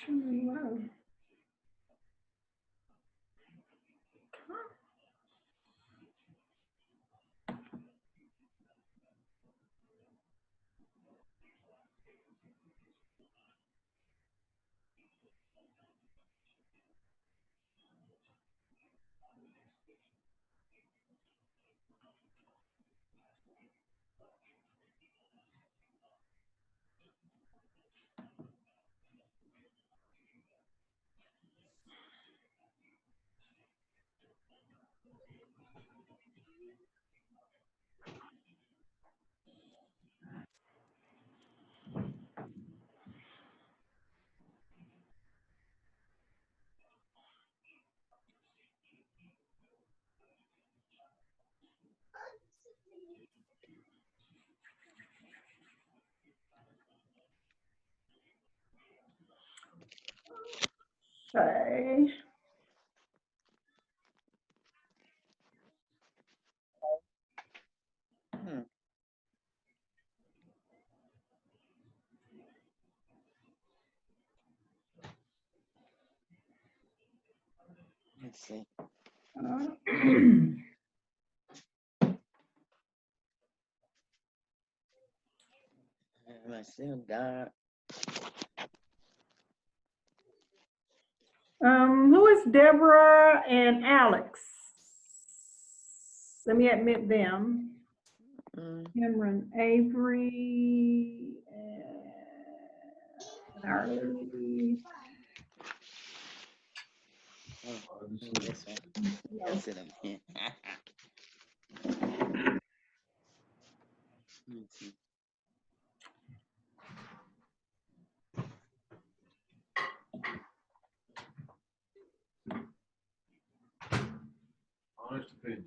Wow. Okay. Let's see. I still got. Who is Deborah and Alex? Let me admit them. Cameron, Avery, and Arlie. Oh, this one. That's it. I'm here. Let's see. Honest opinion.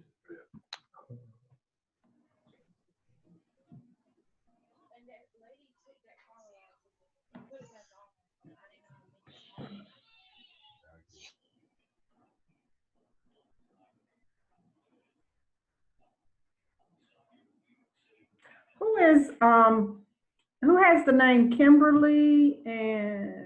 Who has the name Kimberly and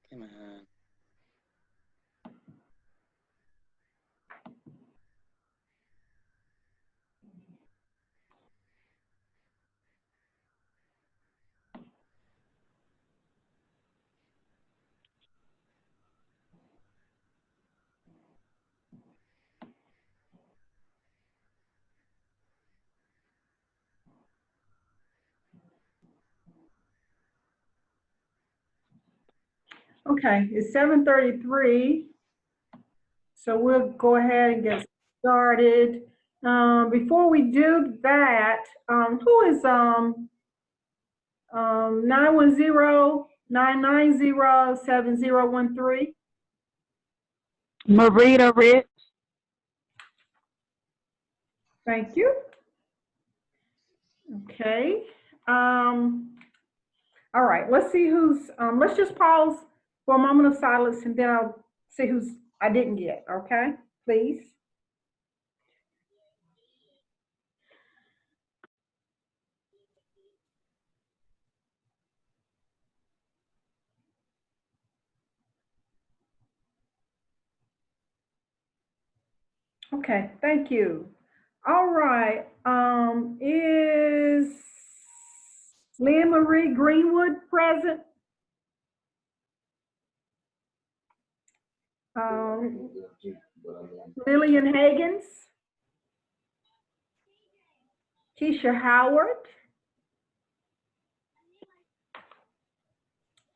Come on. okay, it's 7:33. So we'll go ahead and get started. Before we do that, who is 910-990-7013? Marita Rich. Thank you. Okay. All right, let's see who's, let's just pause for a moment of silence and then I'll see who's I didn't get, okay? Please. Okay, thank you. All right, is Lynn Marie Greenwood present? Lillian Hagens? Keisha Howard?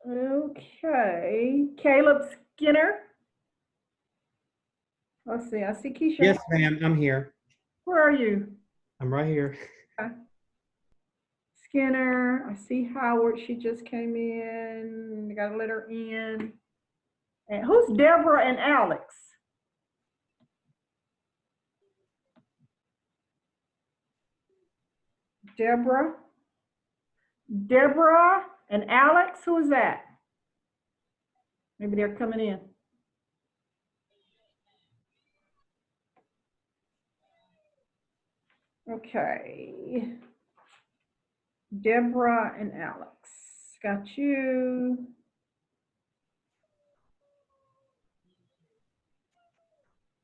Okay, Caleb Skinner? Let's see, I see Keisha. Yes, ma'am, I'm here. Where are you? I'm right here. Okay. Skinner, I see Howard, she just came in, I gotta let her in. And who's Deborah and Alex? Deborah and Alex, who is that? Maybe they're coming in. Okay. Deborah and Alex. Got you.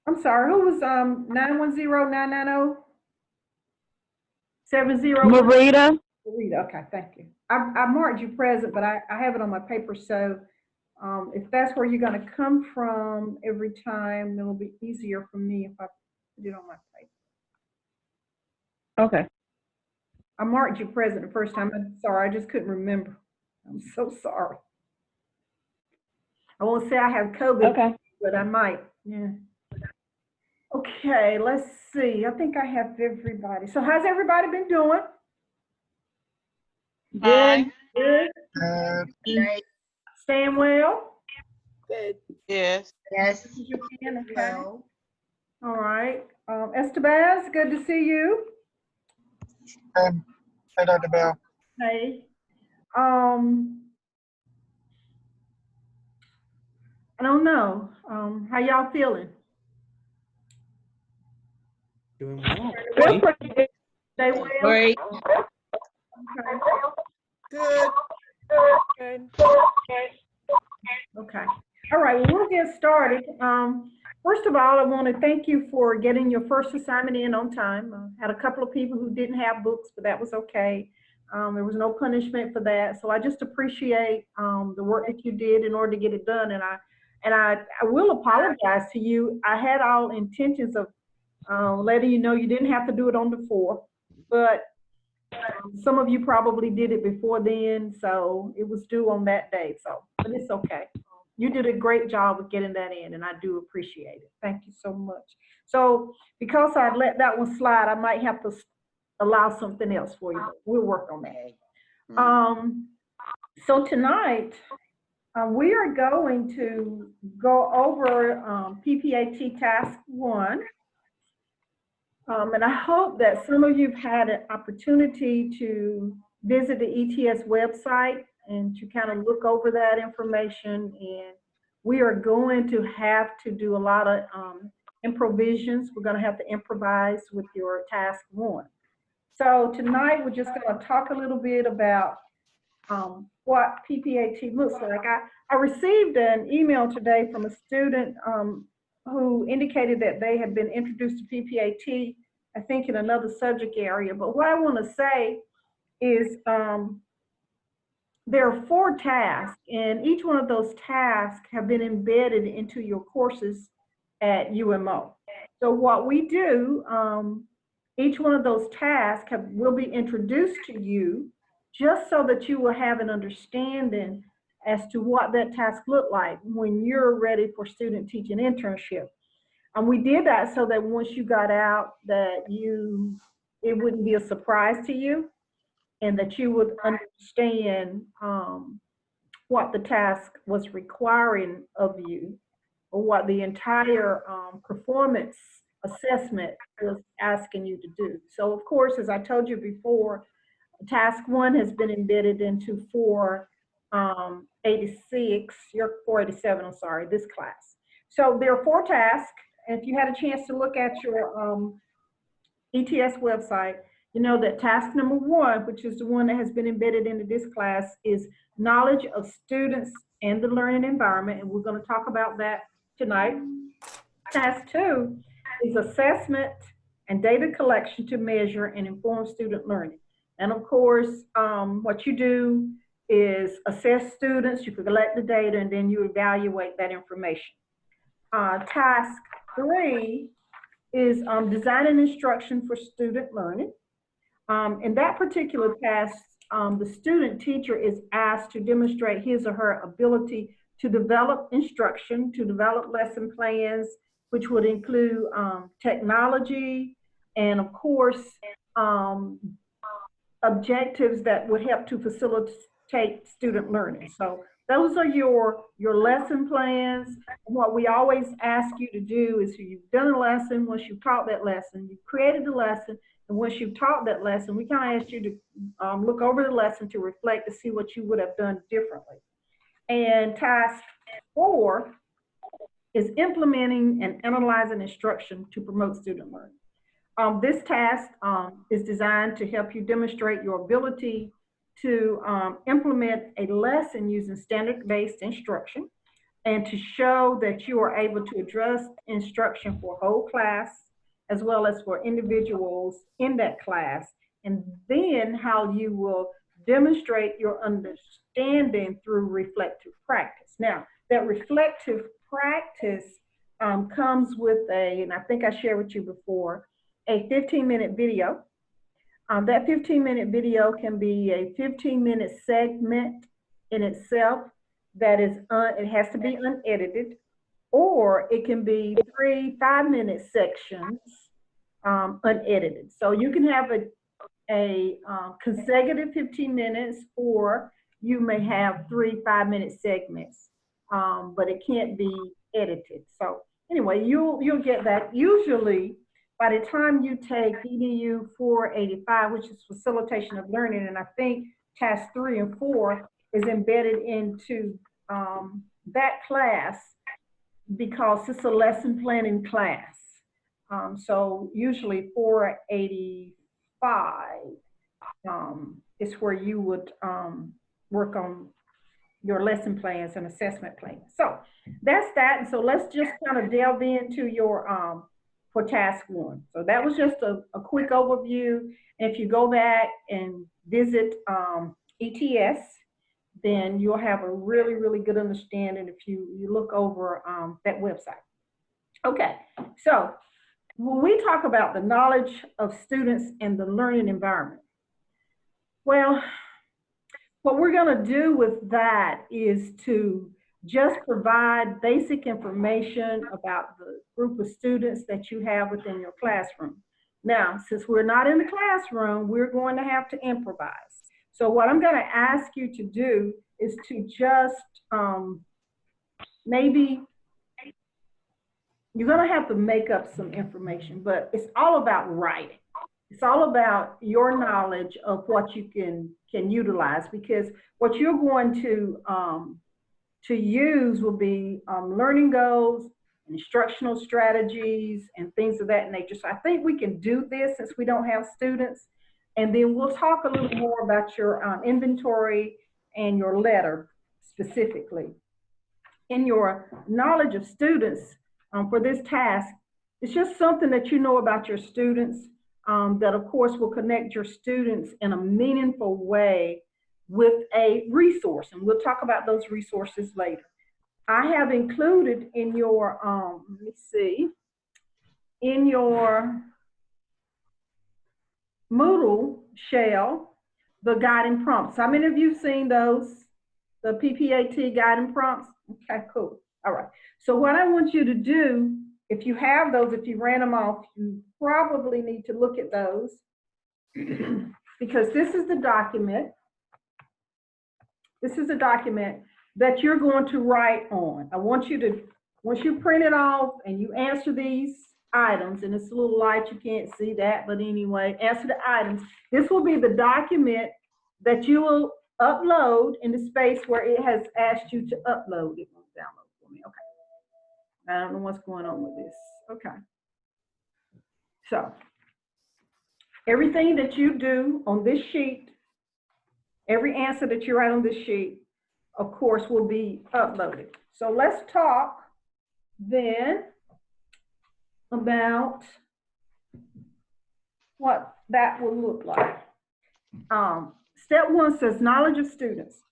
I'm sorry, who was 910-990? 70? Marita. Rita, okay, thank you. I marked you present, but I have it on my paper, so if that's where you're gonna come from every time, it'll be easier for me if I put it on my paper. Okay. I marked you present the first time. I'm sorry, I just couldn't remember. I'm so sorry. I won't say I have COVID, Okay. but I might, yeah. Okay, let's see. I think I have everybody. So how's everybody been doing? Good. Good. Great. Staying well? Good. Yes. Yes. You can, okay. Well, All right. Estabaz, good to see you. Hi, Dr. Bell. Hey. I don't know. How y'all feeling? Doing well. We're pretty good. Stay well? great. Okay. Good. Good. Okay. All right, well, we'll get started. First of all, I want to thank you for getting your first assignment in on time. Had a couple of people who didn't have books, but that was okay. There was no punishment for that. So I just appreciate the work that you did in order to get it done. And I will apologize to you. I had all intentions of letting you know you didn't have to do it on the 4th, but some of you probably did it before then, so it was due on that day. So, but it's okay. You did a great job with getting that in, and I do appreciate it. Thank you so much. So, because I let that one slide, I might have to allow something else for you. But we'll work on that. Okay. So tonight, we are going to go over PPAT Task 1. And I hope that some of you have had an opportunity to visit the ETS website and to kind of look over that information. And we are going to have to do a lot of improvisations. We're going to have to improvise with your Task 1. So tonight, we're just going to talk a little bit about what PPAT looks like. I received an email today from a student who indicated that they had been introduced to PPAT, I think in another subject area. But what I want to say is there are 4 tasks, and each one of those tasks have been embedded into your courses at UMO. So what we do, each one of those tasks will be introduced to you just so that you will have an understanding as to what that task looked like when you're ready for student teaching internship. And we did that so that once you got out, that it wouldn't be a surprise to you, and that you would understand what the task was requiring of you, or what the entire performance assessment was asking you to do. So of course, as I told you before, Task 1 has been embedded into 486, you're 487, I'm sorry, this class. So there are 4 tasks, and if you had a chance to look at your ETS website, you know that task number 1, which is the one that has been embedded into this class, is knowledge of students and the learning environment, and we're going to talk about that tonight. Task 2 is assessment and data collection to measure and inform student learning. And of course, what you do is assess students, you collect the data, and then you evaluate that information. Task 3 is design and instruction for student learning. In that particular task, the student teacher is asked to demonstrate his or her ability to develop instruction, to develop lesson plans, which would include technology, and of course, objectives that would help to facilitate student learning. So those are your lesson plans. What we always ask you to do is, you've done a lesson, once you've taught that lesson, you've created the lesson, and once you've taught that lesson, we kind of ask you to look over the lesson to reflect to see what you would have done differently. And task 4 is implementing and analyzing instruction to promote student learning. This task is designed to help you demonstrate your ability to implement a lesson using standard-based instruction and to show that you are able to address instruction for whole class as well as for individuals in that class, and then how you will demonstrate your understanding through reflective practice. Now, that reflective practice comes with and I think I shared with you before, a 15-minute video. That 15-minute video can be a 15-minute segment in itself that is, it has to be unedited, or it can be 3 5-minute sections unedited. So you can have a consecutive 15 minutes, or you may have 3 5-minute segments, but it can't be edited. So anyway, you'll get that. Usually, by the time you take EDU 485, which is facilitation of learning, and I think task 3 and 4 is embedded into that class because it's a lesson planning class. So usually 485 is where you would work on your lesson plans and assessment plans. So that's that. And so let's just kind of delve into your for task 1. So that was just a quick overview. And if you go back and visit ETS, then you'll have a really, really good understanding if you look over that website. Okay, so when we talk about the knowledge of students and the learning environment, well, what we're going to do with that is to just provide basic information about the group of students that you have within your classroom. Now, since we're not in the classroom, we're going to have to improvise. So what I'm going to ask you to do is to just maybe, you're going to have to make up some information, but it's all about writing. It's all about your knowledge of what you can utilize, because what you're going to use will be learning goals, instructional strategies, and things of that nature. So I think we can do this since we don't have students. And then we'll talk a little more about your inventory and your letter specifically. In your knowledge of students for this task, it's just something that you know about your students that of course will connect your students in a meaningful way with a resource. And we'll talk about those resources later. I have included in your, let me see, in your Moodle shell, the guiding prompts. How many of you have seen those? The PPAT guiding prompts? Okay, cool. All right. So what I want you to do, if you have those, if you ran them off, you probably need to look at those because this is the document. This is a document that you're going to write on. I want you to, once you print it off and you answer these items, and it's a little light, you can't see that, but anyway, answer the items. This will be the document that you will upload in the space where it has asked you to upload. It won't download for me. Okay. I don't know what's going on with this. Okay. So everything that you do on this sheet, every answer that you write on this sheet, of course, will be uploaded. So let's talk then about what that will look like. Step 1 says knowledge of students.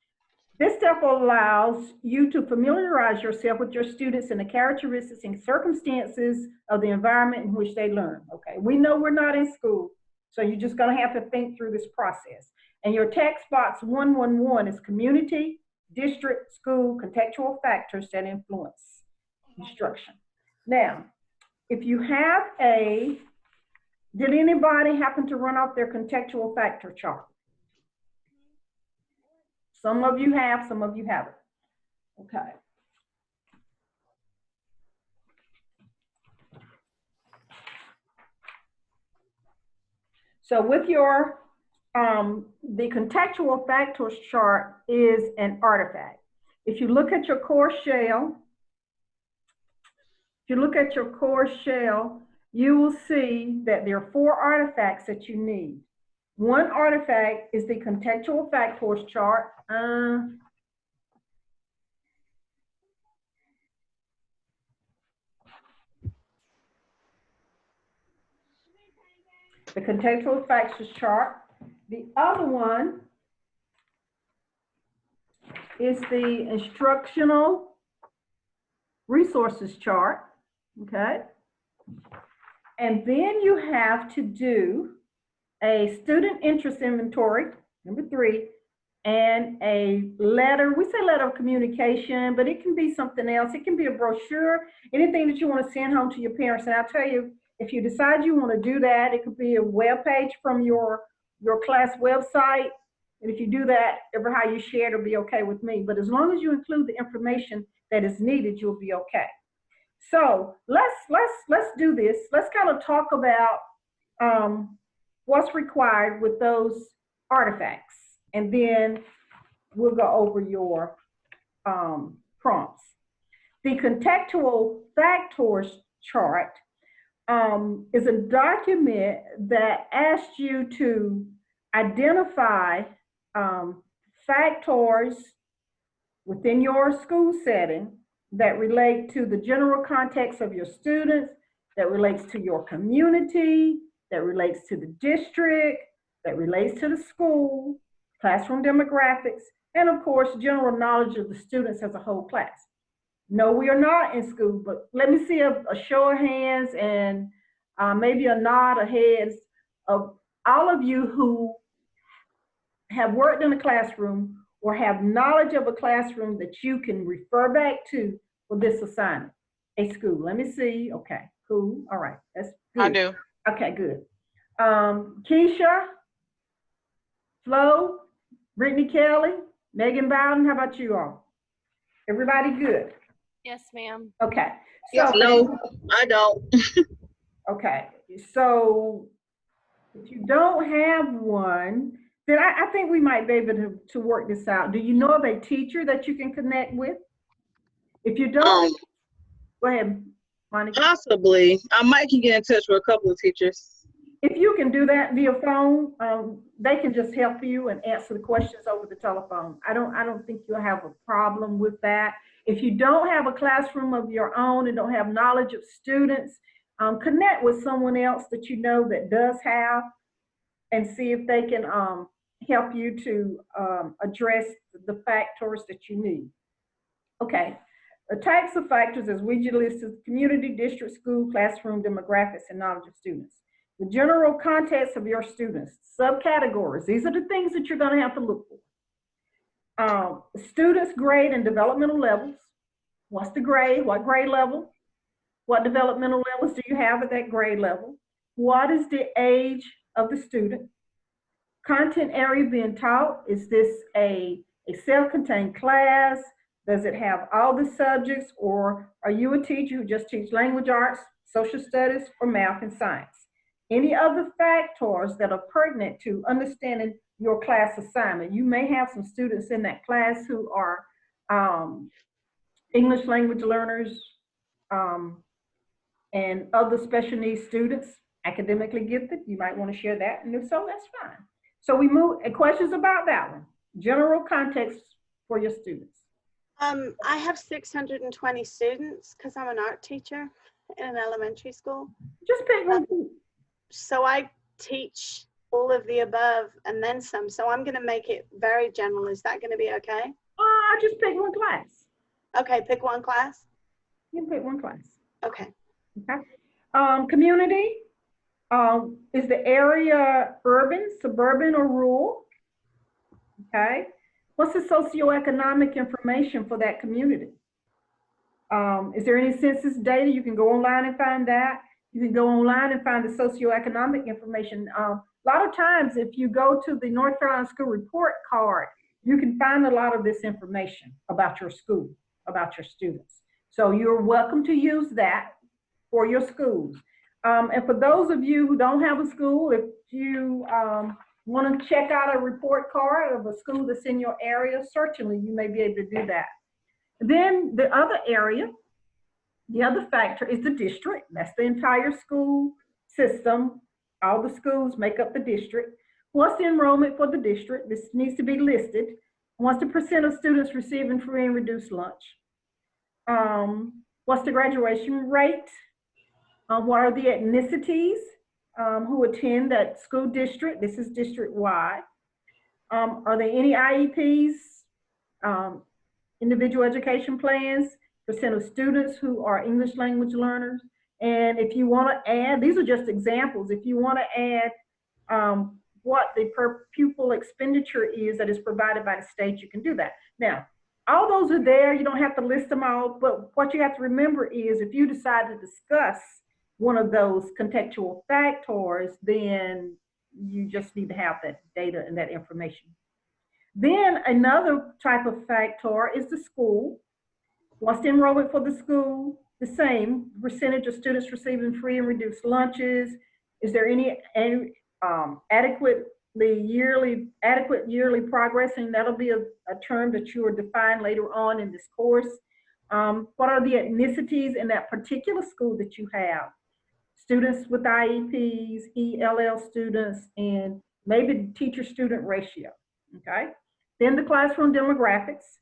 This step allows you to familiarize yourself with your students and the characteristics and circumstances of the environment in which they learn. Okay, we know we're not in school, so you're just gonna have to think through this process. And your text box 111 is community, district, school, contextual factors that influence instruction. Now, if you have did anybody happen to run off their contextual factor chart? Some of you have, some of you haven't. Okay. So with your, the contextual factors chart is an artifact. If you look at your core shell, you will see that there are 4 artifacts that you need. One artifact is the contextual factors chart. The contextual factors chart. The other one is the instructional resources chart, okay? And then you have to do a student interest inventory, number 3, and a letter. We say letter of communication, but it can be something else. It can be a brochure, anything that you want to send home to your parents. And I'll tell you, if you decide you want to do that, it could be a web page from your class website. And if you do that, ever how you share it will be okay with me. But as long as you include the information that is needed, you'll be okay. So let's do this. Let's kind of talk about what's required with those artifacts, and then we'll go over your prompts. The contextual factors chart is a document that asks you to identify factors within your school setting that relate to the general context of your students, that relates to your community, that relates to the district, that relates to the school, classroom demographics, and of course, general knowledge of the students as a whole class. No, we are not in school, but let me see a show of hands and maybe a nod of heads of all of you who have worked in a classroom or have knowledge of a classroom that you can refer back to for this assignment. A school, let me see. Okay, cool. All right, that's good. I do. Okay, good. Keisha, Flo, Brittany Kelly, Megan Bowden, how about you all? Everybody good? Yes, ma'am. Okay. So, No, I don't. okay, so if you don't have one, then I think we might be able to work this out. Do you know of a teacher that you can connect with? If you don't, go ahead, Monica. Possibly. I might can get in touch with a couple of teachers. If you can do that via phone, they can just help you and answer the questions over the telephone. I don't think you'll have a problem with that. If you don't have a classroom of your own and don't have knowledge of students, connect with someone else that you know that does have, and see if they can help you to address the factors that you need. Okay, the types of factors as we just listed: community, district, school, classroom, demographics, and knowledge of students. The general context of your students, subcategories. These are the things that you're gonna have to look for. Students' grade and developmental levels. What's the grade? What grade level? What developmental levels do you have at that grade level? What is the age of the student? Content area being taught. Is this a self-contained class? Does it have all the subjects, or are you a teacher who just teach language arts, social studies, or math and science? Any other factors that are pertinent to understanding your class assignment. You may have some students in that class who are English language learners and other special needs students, academically gifted. You might want to share that, and if so, that's fine. So we move, questions about that one. General context for your students. I have 620 students because I'm an art teacher in an elementary school. Just pick one. So I teach all of the above and then some. So I'm going to make it very general. Is that going to be okay? I just pick one class. Okay, pick one class. You can pick one class. Okay. Okay. Community. Is the area urban, suburban, or rural? Okay. What's the socioeconomic information for that community? Is there any census data? You can go online and find that. You can go online and find the socioeconomic information. A lot of times, if you go to the North Carolina School Report card, you can find a lot of this information about your school, about your students. So you're welcome to use that for your schools. And for those of you who don't have a school, if you want to check out a report card of a school that's in your area, certainly you may be able to do that. Then the other area, the other factor is the district. That's the entire school system. All the schools make up the district. What's the enrollment for the district? This needs to be listed. What's the percent of students receiving free and reduced lunch? What's the graduation rate? What are the ethnicities who attend that school district? This is district-wide. Are there any IEPs, individual education plans, percent of students who are English language learners? And if you want to add, these are just examples. If you want to add what the per pupil expenditure is that is provided by the state, you can do that. Now, all those are there. You don't have to list them all, but what you have to remember is if you decide to discuss one of those contextual factors, then you just need to have that data and that information. Then another type of factor is the school. What's the enrollment for the school? The same percentage of students receiving free and reduced lunches. Is there any adequate yearly progress? And that'll be a term that you will define later on in this course. What are the ethnicities in that particular school that you have? Students with IEPs, ELL students, and maybe teacher-student ratio, okay? Then the classroom demographics,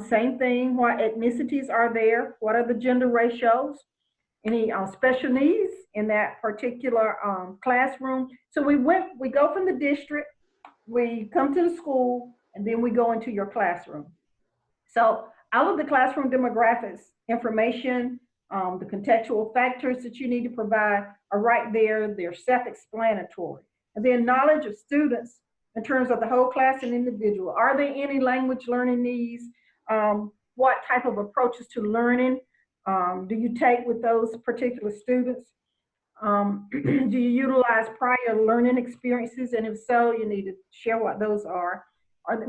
same thing, what ethnicities are there? What are the gender ratios? Any special needs in that particular classroom? So we go from the district, we come to the school, and then we go into your classroom. So all of the classroom demographics information, the contextual factors that you need to provide are right there. They're self-explanatory. And then knowledge of students in terms of the whole class and individual. Are there any language learning needs? What type of approaches to learning do you take with those particular students? Do you utilize prior learning experiences? And if so, you need to share what those are.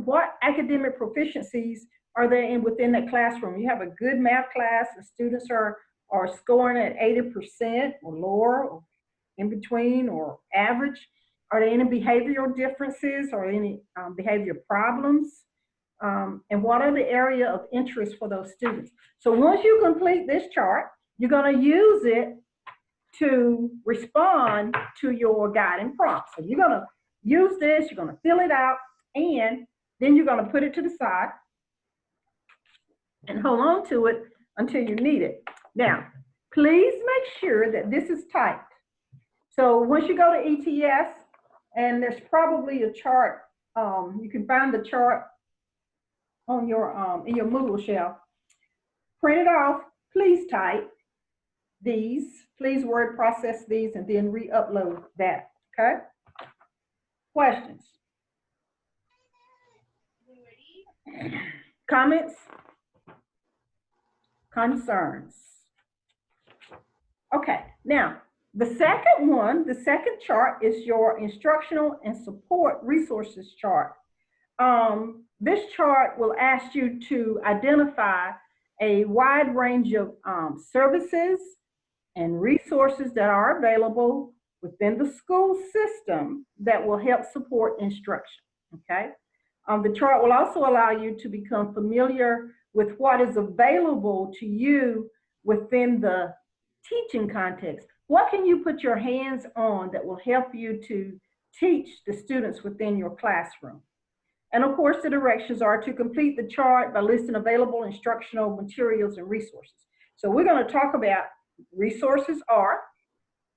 What academic proficiencies are there within that classroom? You have a good math class and students are scoring at 80% or lower, or in between, or average. Are there any behavioral differences or any behavior problems? And what are the area of interest for those students? So once you complete this chart, you're going to use it to respond to your guiding prompts. So you're going to use this, you're going to fill it out, and then you're going to put it to the side and hold on to it until you need it. Now, please make sure that this is typed. So once you go to ETS, and there's probably a chart, you can find the chart on your in your Moodle shell. Print it off, please type these, please word process these, and then re-upload that, okay? Questions? Comments? Concerns? Okay, now the second chart is your instructional and support resources chart. This chart will ask you to identify a wide range of services and resources that are available within the school system that will help support instruction, okay? The chart will also allow you to become familiar with what is available to you within the teaching context. What can you put your hands on that will help you to teach the students within your classroom? And of course, the directions are to complete the chart by listing available instructional materials and resources. So we're going to talk about resources are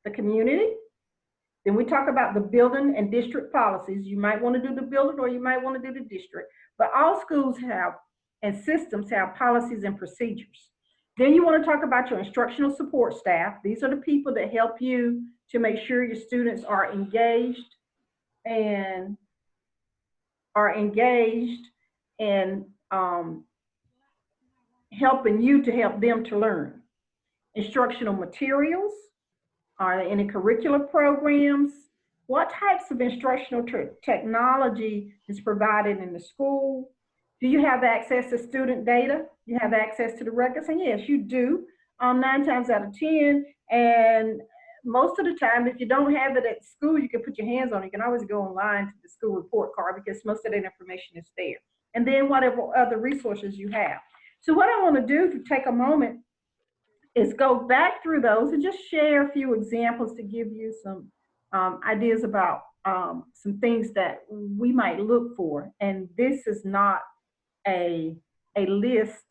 the community. Then we talk about the building and district policies. You might want to do the building or you might want to do the district, but all schools have and systems have policies and procedures. Then you want to talk about your instructional support staff. These are the people that help you to make sure your students are engaged and helping you to help them to learn. Instructional materials, are there any curricular programs? What types of instructional technology is provided in the school? Do you have access to student data? You have access to the records? And yes, you do, 9 times out of 10. And most of the time, if you don't have it at school, you can put your hands on it. You can always go online to the school report card because most of that information is there. And then whatever other resources you have. So what I want to do to take a moment is go back through those and just share a few examples to give you some ideas about some things that we might look for. And this is not a list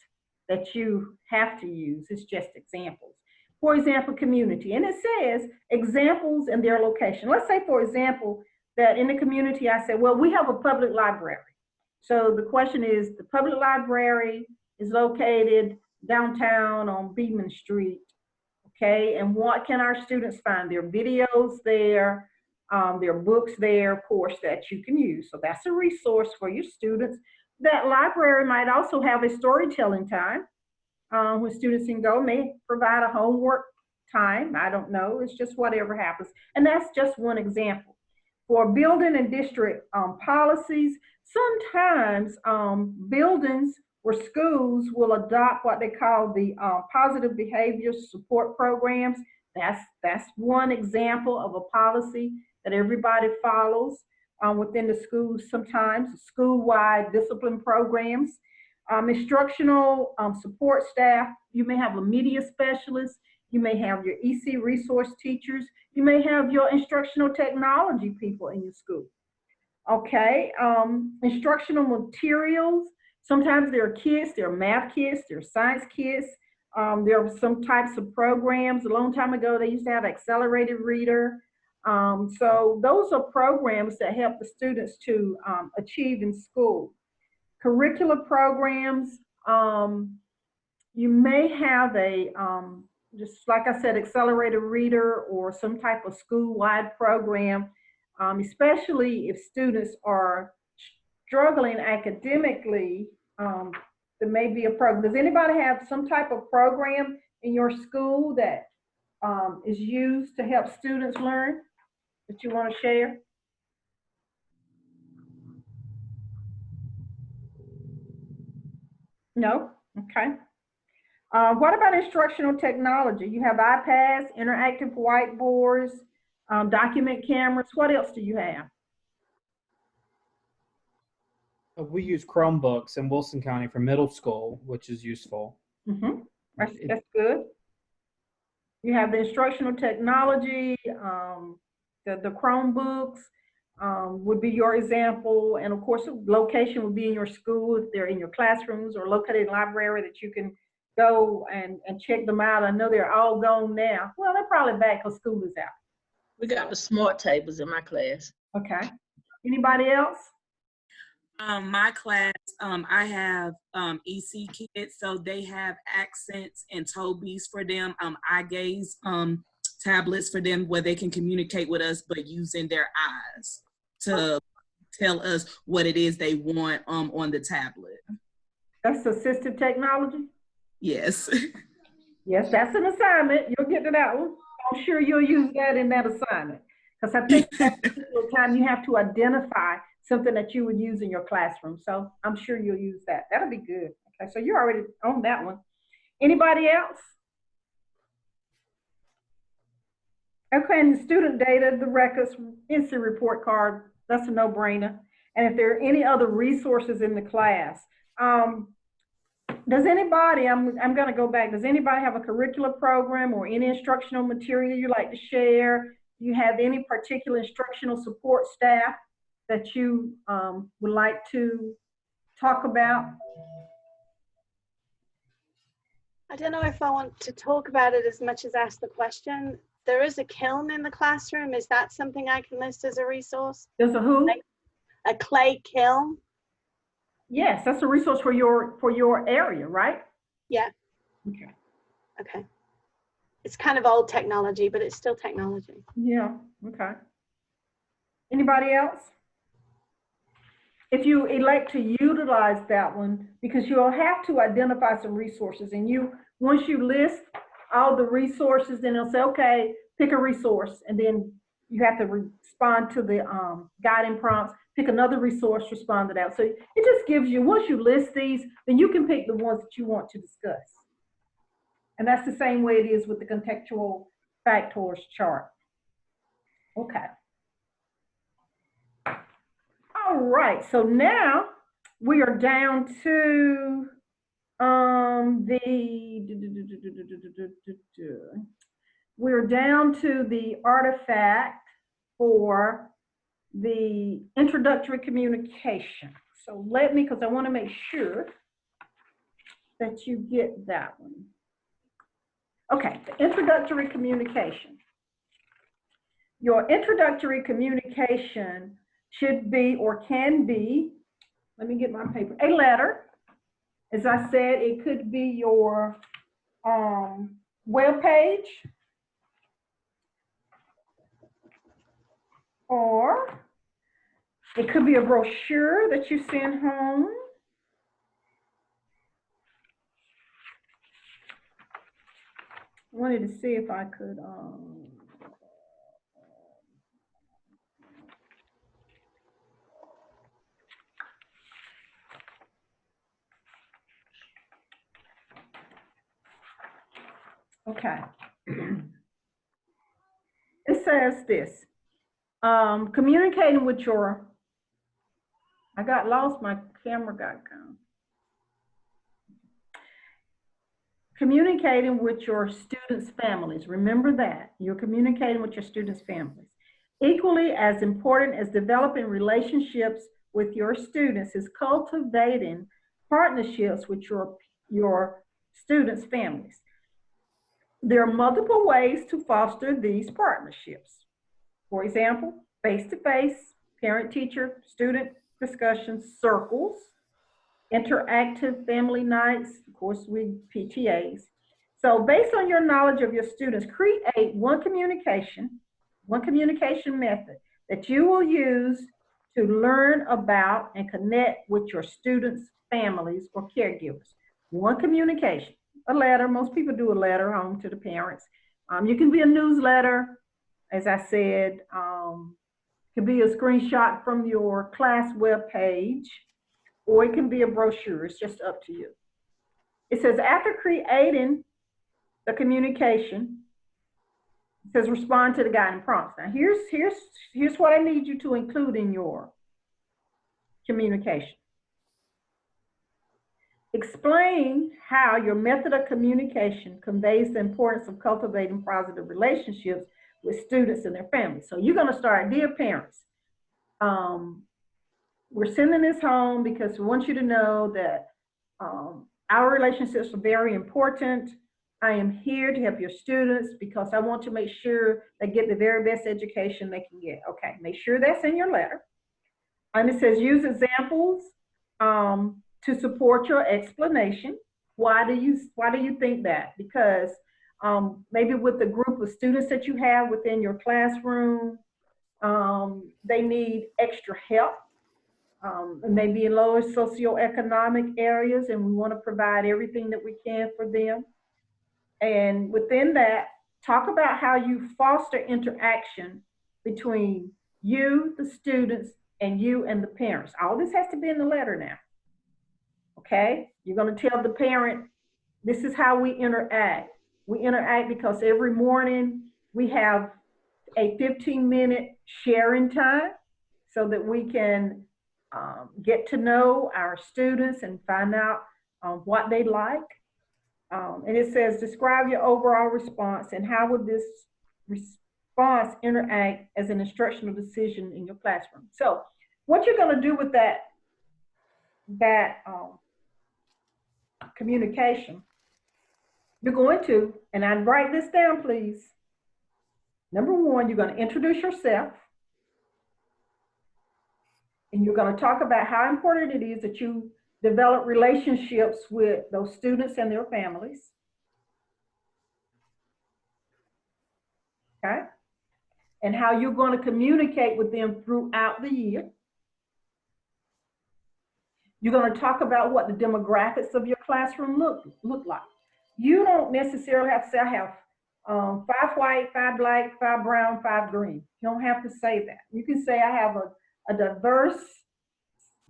that you have to use. It's just examples. For example, community. And it says examples and their location. Let's say, for example, that in the community, I said, well, we have a public library. So the question is, the public library is located downtown on Beekman Street. Okay, and what can our students find? There are videos there, there are books there, of course, that you can use. So that's a resource for your students. That library might also have a storytelling time where students can go, may provide a homework time. I don't know, it's just whatever happens. And that's just one example. For building and district policies, sometimes buildings or schools will adopt what they call the positive behavior support programs. That's one example of a policy that everybody follows within the schools sometimes, school-wide discipline programs. Instructional support staff, you may have a media specialist, you may have your EC resource teachers, you may have your instructional technology people in your school. Okay, instructional materials, sometimes there are kits, there are math kits, there are science kits, there are some types of programs. A long time ago, they used to have accelerated reader. So those are programs that help the students to achieve in school. Curricular programs, you may have a, just like I said, accelerated reader or some type of school-wide program, especially if students are struggling academically. There may be a program. Does anybody have some type of program in your school that is used to help students learn that you want to share? No? Okay. What about instructional technology? You have iPads, interactive whiteboards, document cameras. What else do you have? We use Chromebooks in Wilson County for middle school, which is useful. Mm-hmm. That's good. You have the instructional technology, the Chromebooks would be your example. And of course, location would be in your school, if they're in your classrooms or located in the library that you can go and check them out. I know they're all gone now. Well, they're probably back because school is out. We got the smart tables in my class. Okay. Anybody else? My class, I have EC kids, so they have accents and Toby's for them. Eye gaze tablets for them where they can communicate with us, but using their eyes to tell us what it is they want on the tablet. That's assistive technology? Yes. Yes, that's an assignment. You'll get to that one. I'm sure you'll use that in that assignment. Because I think at this time you have to identify something that you would use in your classroom. So I'm sure you'll use that. That'll be good. Okay, so you're already on that one. Anybody else? Okay, and the student data, the records, instant report card, that's a no-brainer. And if there are any other resources in the class, does anybody, I'm gonna go back, does anybody have a curricular program or any instructional material you'd like to share? Do you have any particular instructional support staff that you would like to talk about? I don't know if I want to talk about it as much as ask the question. There is a kiln in the classroom. Is that something I can list as a resource? There's a who? A clay kiln? Yes, that's a resource for your area, right? Yeah. Okay. Okay. It's kind of old technology, but it's still technology. Yeah, okay. Anybody else? If you elect to utilize that one, because you'll have to identify some resources, and once you list all the resources, then it'll say, okay, pick a resource, and then you have to respond to the guiding prompts, pick another resource, respond to that. So it just gives you, once you list these, then you can pick the ones that you want to discuss. And that's the same way it is with the contextual factors chart. Okay. All right, so now we are down to we're down to the artifact for the introductory communication. So let me, because I want to make sure that you get that one. Okay, the introductory communication. Your introductory communication should be or can be, let me get my paper, a letter. As I said, it could be your web page, or it could be a brochure that you send home. I wanted to see if I could, okay. It says this, communicating with your, I got lost, my camera got gone. Communicating with your students' families. Remember that. You're communicating with your students' families. Equally as important as developing relationships with your students is cultivating partnerships with your students' families. There are multiple ways to foster these partnerships. For example, face-to-face, parent-teacher, student discussion circles, interactive family nights, of course, PTAs. So based on your knowledge of your students, create one communication method that you will use to learn about and connect with your students' families or caregivers. One communication, a letter. Most people do a letter home to the parents. You can be a newsletter, as I said. It could be a screenshot from your class web page, or it can be a brochure. It's just up to you. It says after creating the communication, it says respond to the guiding prompts. Now here's what I need you to include in your communication. Explain how your method of communication conveys the importance of cultivating positive relationships with students and their families. So you're going to start, dear parents, we're sending this home because we want you to know that our relationships are very important. I am here to help your students because I want to make sure they get the very best education they can get. Okay, make sure that's in your letter. And it says use examples to support your explanation. Why do you think that? Because maybe with the group of students that you have within your classroom, they need extra help. Maybe in lower socioeconomic areas, and we want to provide everything that we can for them. And within that, talk about how you foster interaction between you, the students, and you and the parents. All this has to be in the letter now. Okay? You're going to tell the parent, this is how we interact. We interact because every morning we have a 15-minute sharing time so that we can get to know our students and find out what they like. And it says, describe your overall response and how would this response interact as an instructional decision in your classroom. So what you're going to do with that communication, you're going to, and I'd write this down, please. Number one, you're going to introduce yourself. And you're going to talk about how important it is that you develop relationships with those students and their families. Okay? And how you're going to communicate with them throughout the year. You're going to talk about what the demographics of your classroom look like. You don't necessarily have to say, I have 5 white, 5 black, 5 brown, 5 green. You don't have to say that. You can say I have a diverse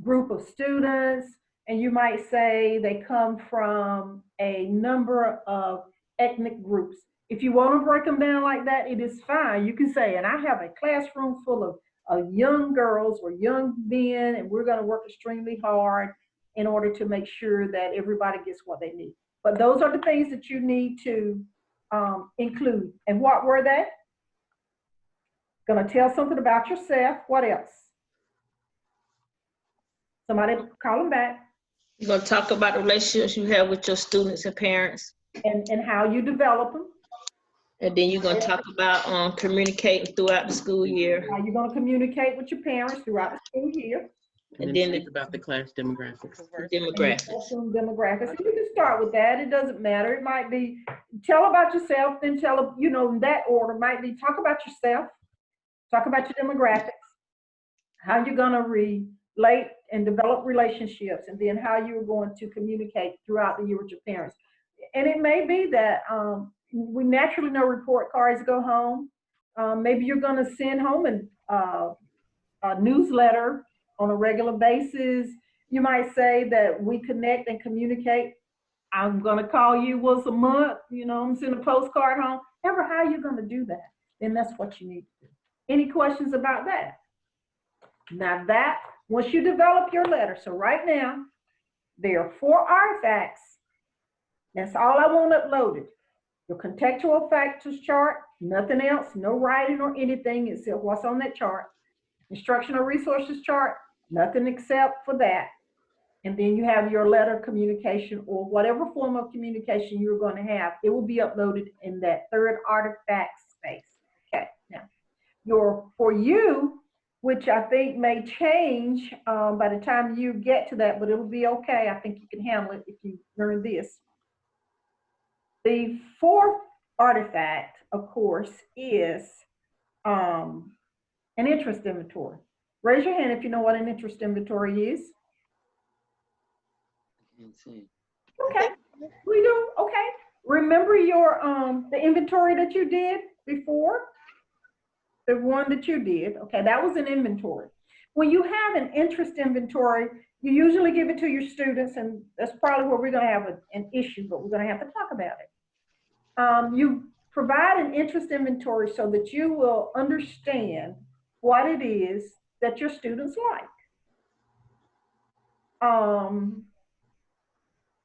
group of students, and you might say they come from a number of ethnic groups. If you want to break them down like that, it is fine. You can say, and I have a classroom full of young girls or young men, and we're going to work extremely hard in order to make sure that everybody gets what they need. But those are the things that you need to include. And what were they? Gonna tell something about yourself. What else? Somebody call them back. You're gonna talk about the relationships you have with your students and parents. And how you develop them. And then you're gonna talk about communicating throughout the school year. How you're gonna communicate with your parents throughout the school year. And then speak about the class demographics. the demographics. Demographics. And you can start with that. It doesn't matter. It might be tell about yourself, then tell, you know, in that order. Might be talk about yourself, talk about your demographics, how you're gonna relate and develop relationships, and then how you're going to communicate throughout the year with your parents. And it may be that we naturally know report cards go home. Maybe you're going to send home a newsletter on a regular basis. You might say that we connect and communicate. I'm going to call you once a month. You know, I'm sending a postcard home. Ever how you're going to do that, then that's what you need to do. Any questions about that? Now that, once you develop your letter, so right now, there are 4 artifacts. That's all I want uploaded. Your contextual factors chart, nothing else, no writing or anything except what's on that chart. Instructional resources chart, nothing except for that. And then you have your letter communication or whatever form of communication you're going to have. It will be uploaded in that 3rd artifact space. Okay, now for you, which I think may change by the time you get to that, but it'll be okay. I think you can handle it if you learn this. The 4th artifact, of course, is an interest inventory. Raise your hand if you know what an interest inventory is. Okay, we do. Okay. Remember your the inventory that you did before? The one that you did. Okay, that was an inventory. When you have an interest inventory, you usually give it to your students, and that's probably where we're going to have an issue, but we're going to have to talk about it. You provide an interest inventory so that you will understand what it is that your students like.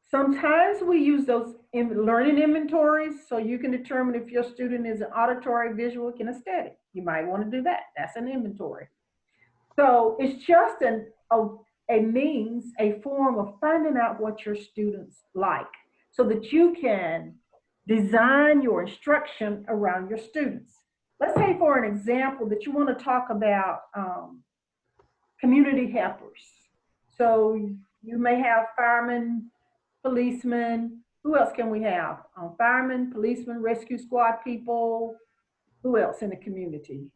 Sometimes we use those learning inventories so you can determine if your student is an auditory, visual, kinesthetic. You might want to do that. That's an inventory. So it's just a means, a form of finding out what your students like so that you can design your instruction around your students. Let's say, for an example, that you want to talk about community helpers. So you may have firemen, policemen. Who else can we have? Firemen, policemen, rescue squad people. Who else in the community?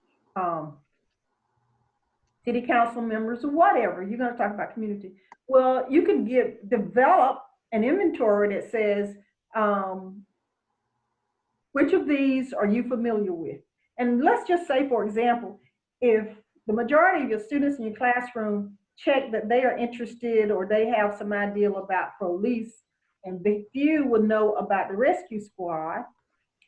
City council members or whatever. You're going to talk about community. Well, you can develop an inventory that says, which of these are you familiar with? And let's just say, for example, if the majority of your students in your classroom check that they are interested or they have some idea about police, and the few would know about the rescue squad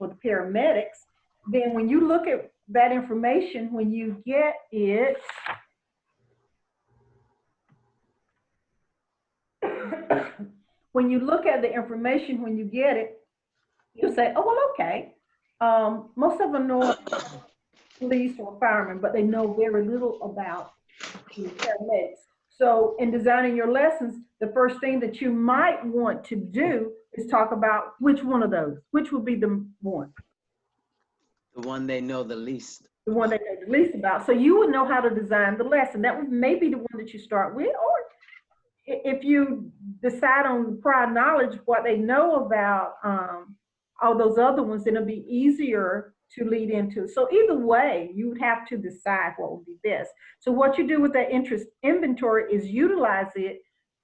or the paramedics, then when you look at that information, when you get it, when you look at the information, when you get it, you say, oh, well, okay. Most of them know police or firemen, but they know very little about paramedics. So in designing your lessons, the first thing that you might want to do is talk about which one of those, which would be the one. The one they know the least. The one they know the least about. So you would know how to design the lesson. That would maybe the one that you start with, or if you decide on prior knowledge, what they know about all those other ones, then it'll be easier to lead into. So either way, you would have to decide what would be best. So what you do with that interest inventory is utilize it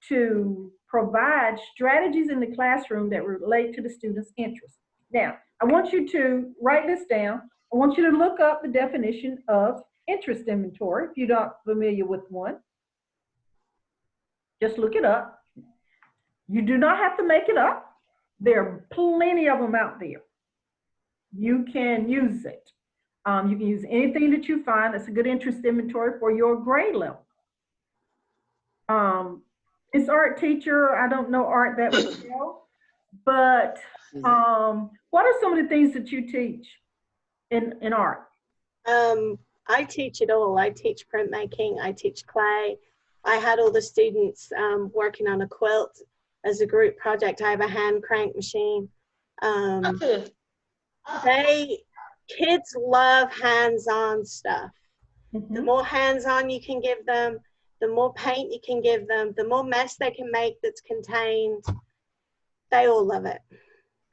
to provide strategies in the classroom that relate to the student's interests. Now, I want you to write this down. I want you to look up the definition of interest inventory if you're not familiar with one. Just look it up. You do not have to make it up. There are plenty of them out there. You can use it. You can use anything that you find that's a good interest inventory for your grade level. This art teacher, I don't know art that well, but what are some of the things that you teach in art? I teach it all. I teach printmaking, I teach clay. I had all the students working on a quilt as a group project. I have a hand crank machine. Good. Kids love hands-on stuff. The Mhm. more hands-on you can give them, the more paint you can give them, the more mess they can make that's contained. They all love it.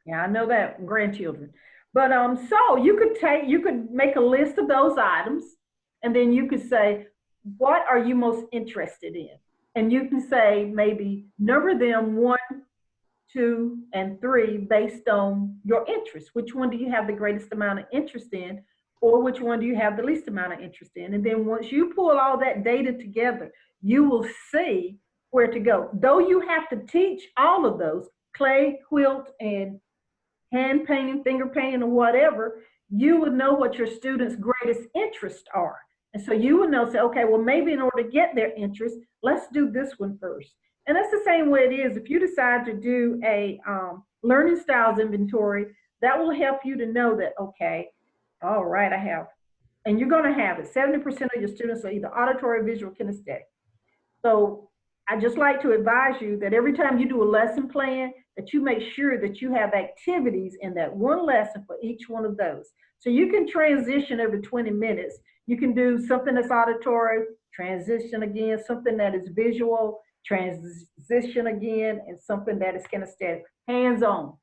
Yeah, I know that, grandchildren. But so you could make a list of those items, and then you could say, what are you most interested in? And you can say maybe number them 1, 2, and 3 based on your interest. Which one do you have the greatest amount of interest in, or which one do you have the least amount of interest in? And then once you pull all that data together, you will see where to go. Though you have to teach all of those, clay, quilt, and hand painting, finger painting, or whatever, you would know what your students' greatest interests are. And so you would know, say, okay, well, maybe in order to get their interest, let's do this one first. And that's the same way it is. If you decide to do a learning styles inventory, that will help you to know that, okay, all right, I have, and you're going to have it. 70% of your students are either auditory, visual, kinesthetic. So I just like to advise you that every time you do a lesson plan, that you make sure that you have activities in that one lesson for each one of those. So you can transition every 20 minutes. You can do something that's auditory, transition again, something that is visual, transition again, and something that is kinesthetic, hands-on.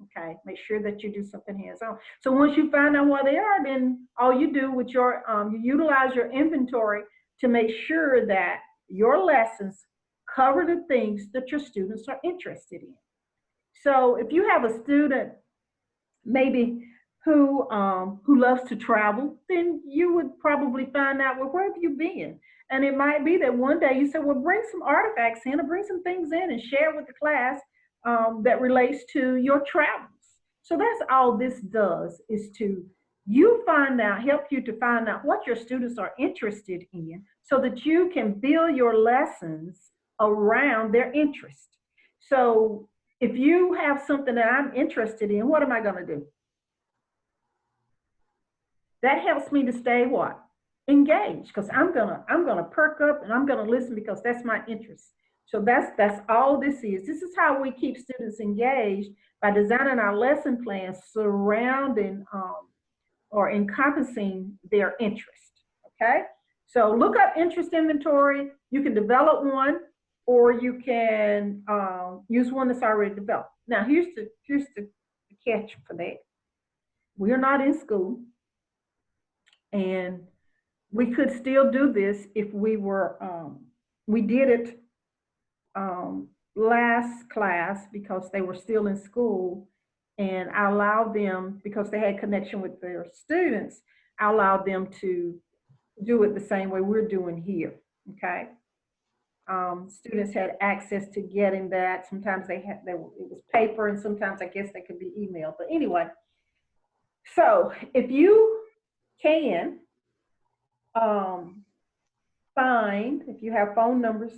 Okay, make sure that you do something hands-on. So once you find out what they are, then all you do with your, you utilize your inventory to make sure that your lessons cover the things that your students are interested in. So if you have a student maybe who loves to travel, then you would probably find out, well, where have you been? And it might be that one day you say, well, bring some artifacts in or bring some things in and share with the class that relates to your travels. So that's all this does, is to help you to find out what your students are interested in so that you can build your lessons around their interest. So if you have something that I'm interested in, what am I going to do? That helps me to stay what? Engaged, because I'm gonna perk up and I'm gonna listen because that's my interest. So that's all this is. This is how we keep students engaged, by designing our lesson plans surrounding or encompassing their interest. Okay, so look up interest inventory. You can develop one, or you can use one that's already developed. Now here's the catch for that. We're not in school, and we could still do this if we were, we did it last class because they were still in school, and I allowed them, because they had connection with their students, I allowed them to do it the same way we're doing here, okay? Students had access to getting that. Sometimes it was paper, and sometimes I guess they could be emailed. But anyway, so if you can find, if you have phone numbers,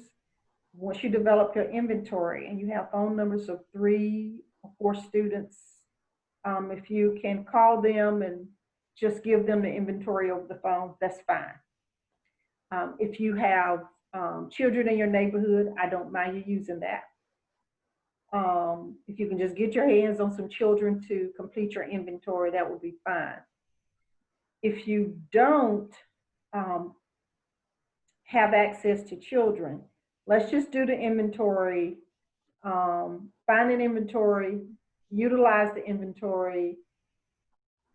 once you develop your inventory and you have phone numbers of 3 or 4 students, if you can call them and just give them the inventory over the phone, that's fine. If you have children in your neighborhood, I don't mind you using that. If you can just get your hands on some children to complete your inventory, that would be fine. If you don't have access to children, let's just do the inventory, find an inventory, utilize the inventory,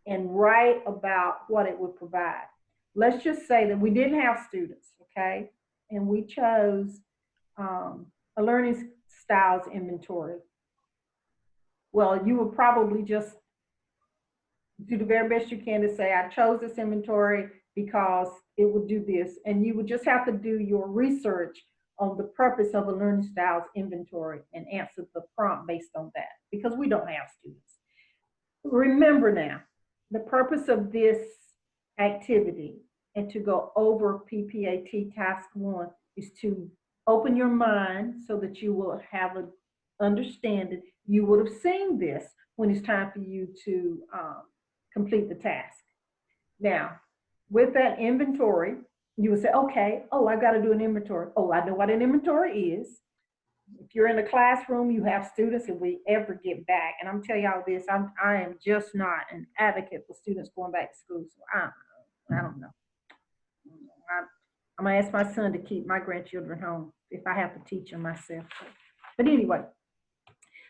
and write about what it would provide. Let's just say that we didn't have students, okay? And we chose a learning styles inventory. Well, you would probably just do the very best you can to say, I chose this inventory because it would do this. And you would just have to do your research on the purpose of a learning styles inventory and answer the prompt based on that, because we don't have students. Remember now, the purpose of this activity and to go over PPAT task 1 is to open your mind so that you will have an understanding. You would have seen this when it's time for you to complete the task. Now, with that inventory, you would say, okay, oh, I got to do an inventory. Oh, I know what an inventory is. If you're in the classroom, you have students, if we ever get back, and I'm telling y'all this, I am just not an advocate for students going back to school. So I don't know. I'm gonna ask my son to keep my grandchildren home if I have to teach them myself. But anyway,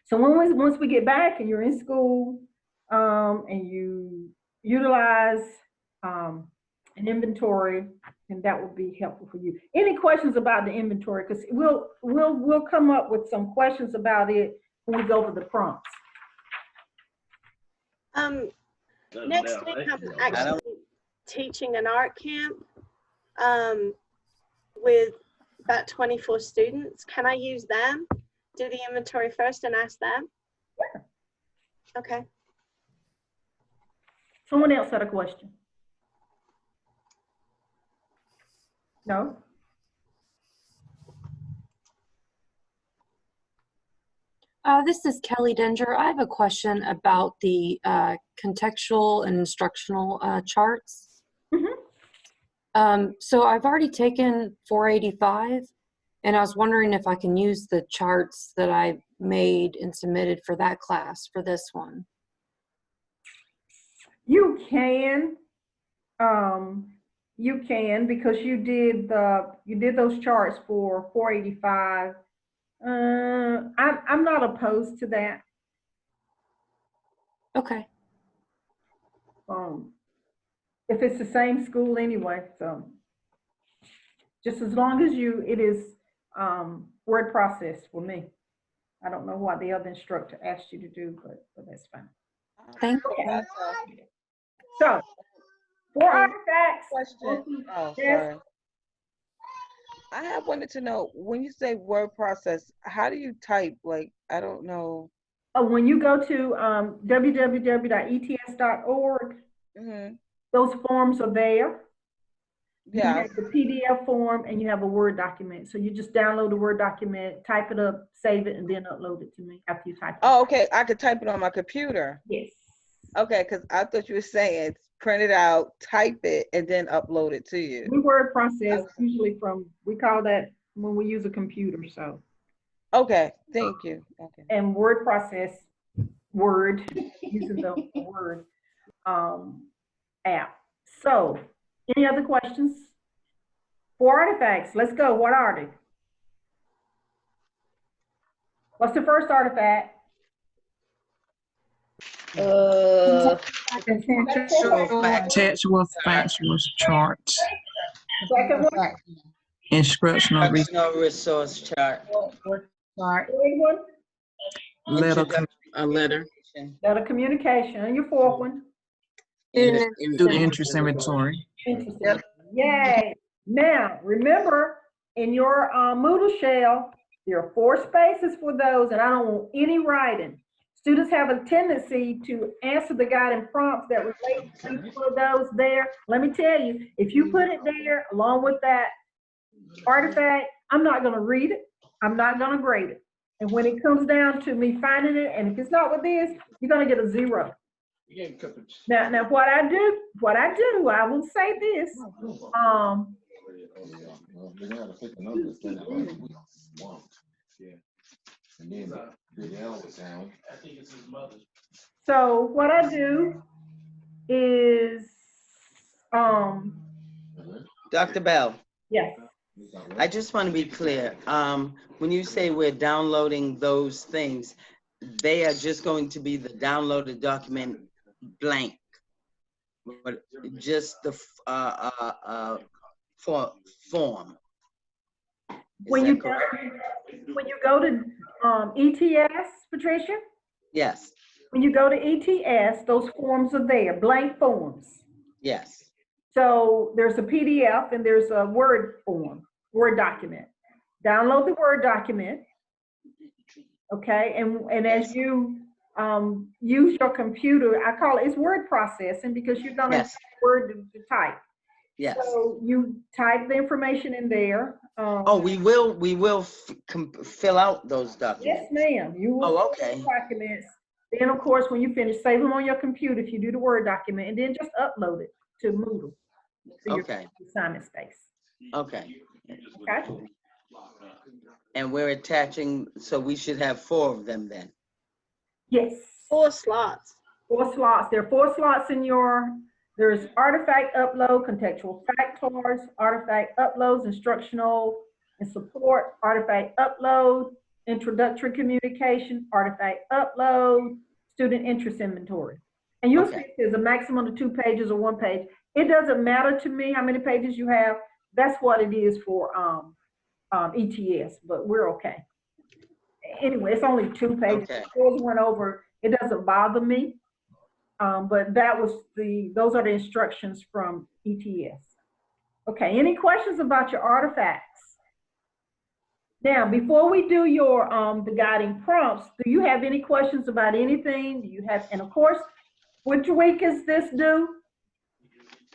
so once we get back and you're in school, and you utilize an inventory, and that will be helpful for you. Any questions about the inventory? Because we'll come up with some questions about it when we go over the prompts. Next week I'm actually teaching an art camp with about 24 students. Can I use them? Do the inventory first and ask them? Yeah. Okay. Someone else had a question? No? This is Kelly Dinger. I have a question about the contextual and instructional charts. So I've already taken 485, and I was wondering if I can use the charts that I made and submitted for that class for this one. You can. You can, because you did those charts for 485. I'm not opposed to that. Okay. If it's the same school anyway, so just as long as it is word processed for me. I don't know what the other instructor asked you to do, but that's fine. Thank you. Okay. So, for artifacts. Question. Oh, sorry. I have wanted to know, when you say word process, how do you type? Like, I don't know. Oh, when you go to www.ets.org, those forms are there. Yeah. You have the PDF form and you have a Word document. So you just download the Word document, type it up, save it, and then upload it to me after you type it. Oh, okay. I could type it on my computer. Yes. Okay, because I thought you were saying print it out, type it, and then upload it to you. We word process usually we call that when we use a computer, so. Okay, thank you. Okay. And word process, Word, using the Word app. So, any other questions? For artifacts, let's go. What are they? What's the first artifact? Textual factual charts. Second one? Instructional resource chart. Third one? letter. Letter communication. And your fourth one? Student interest inventory. Interesting. Yay. Now, remember, in your Moodle shell, there are 4 spaces for those, and I don't want any writing. Students have a tendency to answer the guiding prompts that relate to each one of those there. Let me tell you, if you put it there along with that artifact, I'm not going to read it. I'm not going to grade it. And when it comes down to me finding it, and if it's not with this, you're going to get a 0. Now what I do, I will say this. So what I do is, Dr. Bell. Yes. I just want to be clear. When you say we're downloading those things, they are just going to be the downloaded document blank, but just the form. When you go to ETS, Patricia? Yes. When you go to ETS, those forms are there, blank forms. Yes. So there's a PDF and there's a Word form, Word document. Download the Word document, okay? And as you use your computer, I call it's word processing because you're gonna use Word to type. Yes. So you type the information in there. Oh, we will fill out those documents. Yes, ma'am. You will fill out documents. Then, of course, when you finish, save them on your computer if you do the Word document, and then just upload it to Moodle. to your Okay, assignment space. okay. Okay? And we're attaching, so we should have 4 of them then. Yes. 4 slots. 4 slots. There are 4 slots in there's artifact upload, contextual factors, artifact uploads, instructional and support, artifact upload, introductory communication, artifact upload, student interest inventory. And you'll see there's a maximum of 2 pages or 1 page. It doesn't matter to me how many pages you have. That's what it is for ETS, but we're okay. Anyway, it's only 2 pages. Okay. Yours went over. It doesn't bother me. But those are the instructions from ETS. Okay, any questions about your artifacts? Now, before we do your the guiding prompts, do you have any questions about anything? Do you have, and of course, which week is this due?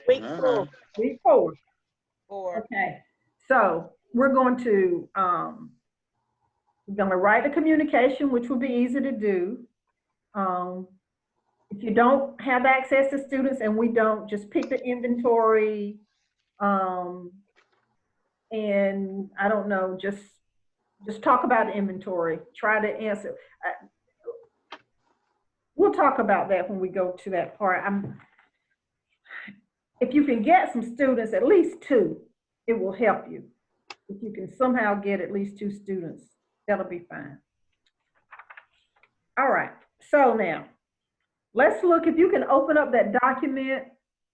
Week 4. Week 4. 4. Okay, so we're going to write the communication, which will be easy to do. If you don't have access to students, and we don't, just pick the inventory, and I don't know, just talk about the inventory. Try to answer. We'll talk about that when we go to that part. If you can get some students, at least 2, it will help you. If you can somehow get at least 2 students, that'll be fine. All right, so now, let's look, if you can open up that document,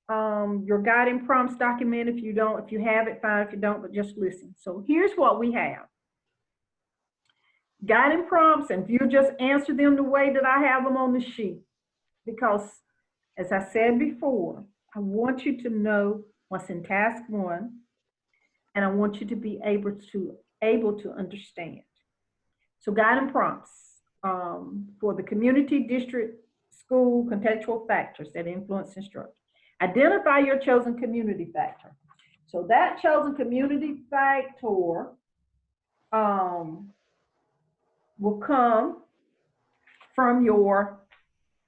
your guiding prompts document. If you have it, fine. If you don't, but just listen. So here's what we have. Guiding prompts, and if you just answer them the way that I have them on the sheet, because as I said before, I want you to know what's in task 1, and I want you to be able to understand. So guiding prompts for the community, district, school, contextual factors that influence instruction. Identify your chosen community factor. So that chosen community factor will come from your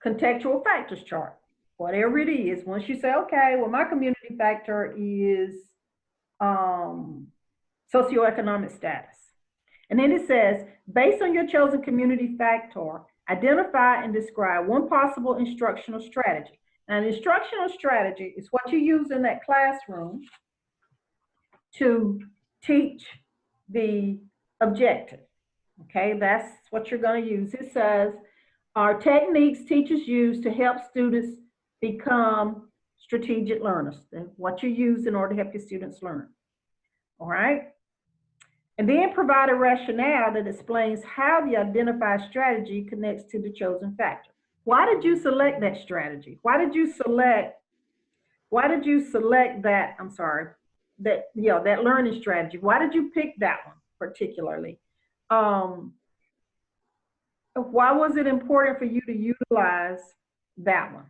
contextual factors chart. Whatever it is, once you say, okay, well, my community factor is socioeconomic status. And then it says, based on your chosen community factor, identify and describe 1 possible instructional strategy. Now, an instructional strategy is what you use in that classroom to teach the objective. Okay, that's what you're going to use. It says, are techniques teachers use to help students become strategic learners. That's what you use in order to help your students learn. All right. And then provide a rationale that explains how the identified strategy connects to the chosen factor. Why did you select that strategy? Why did you select that, I'm sorry, that learning strategy? Why did you pick that one particularly? Why was it important for you to utilize that one?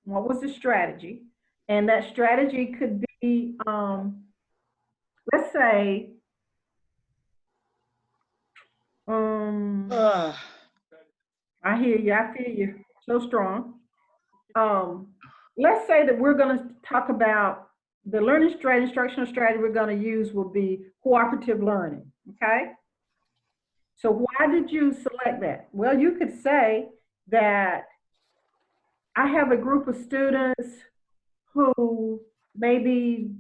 What was the strategy? And that strategy could be, let's say, I hear you, I feel you, so strong. Let's say that we're going to talk about the learning strategy, instructional strategy we're going to use will be cooperative learning, okay? So why did you select that? Well, you could say that I have a group of students who maybe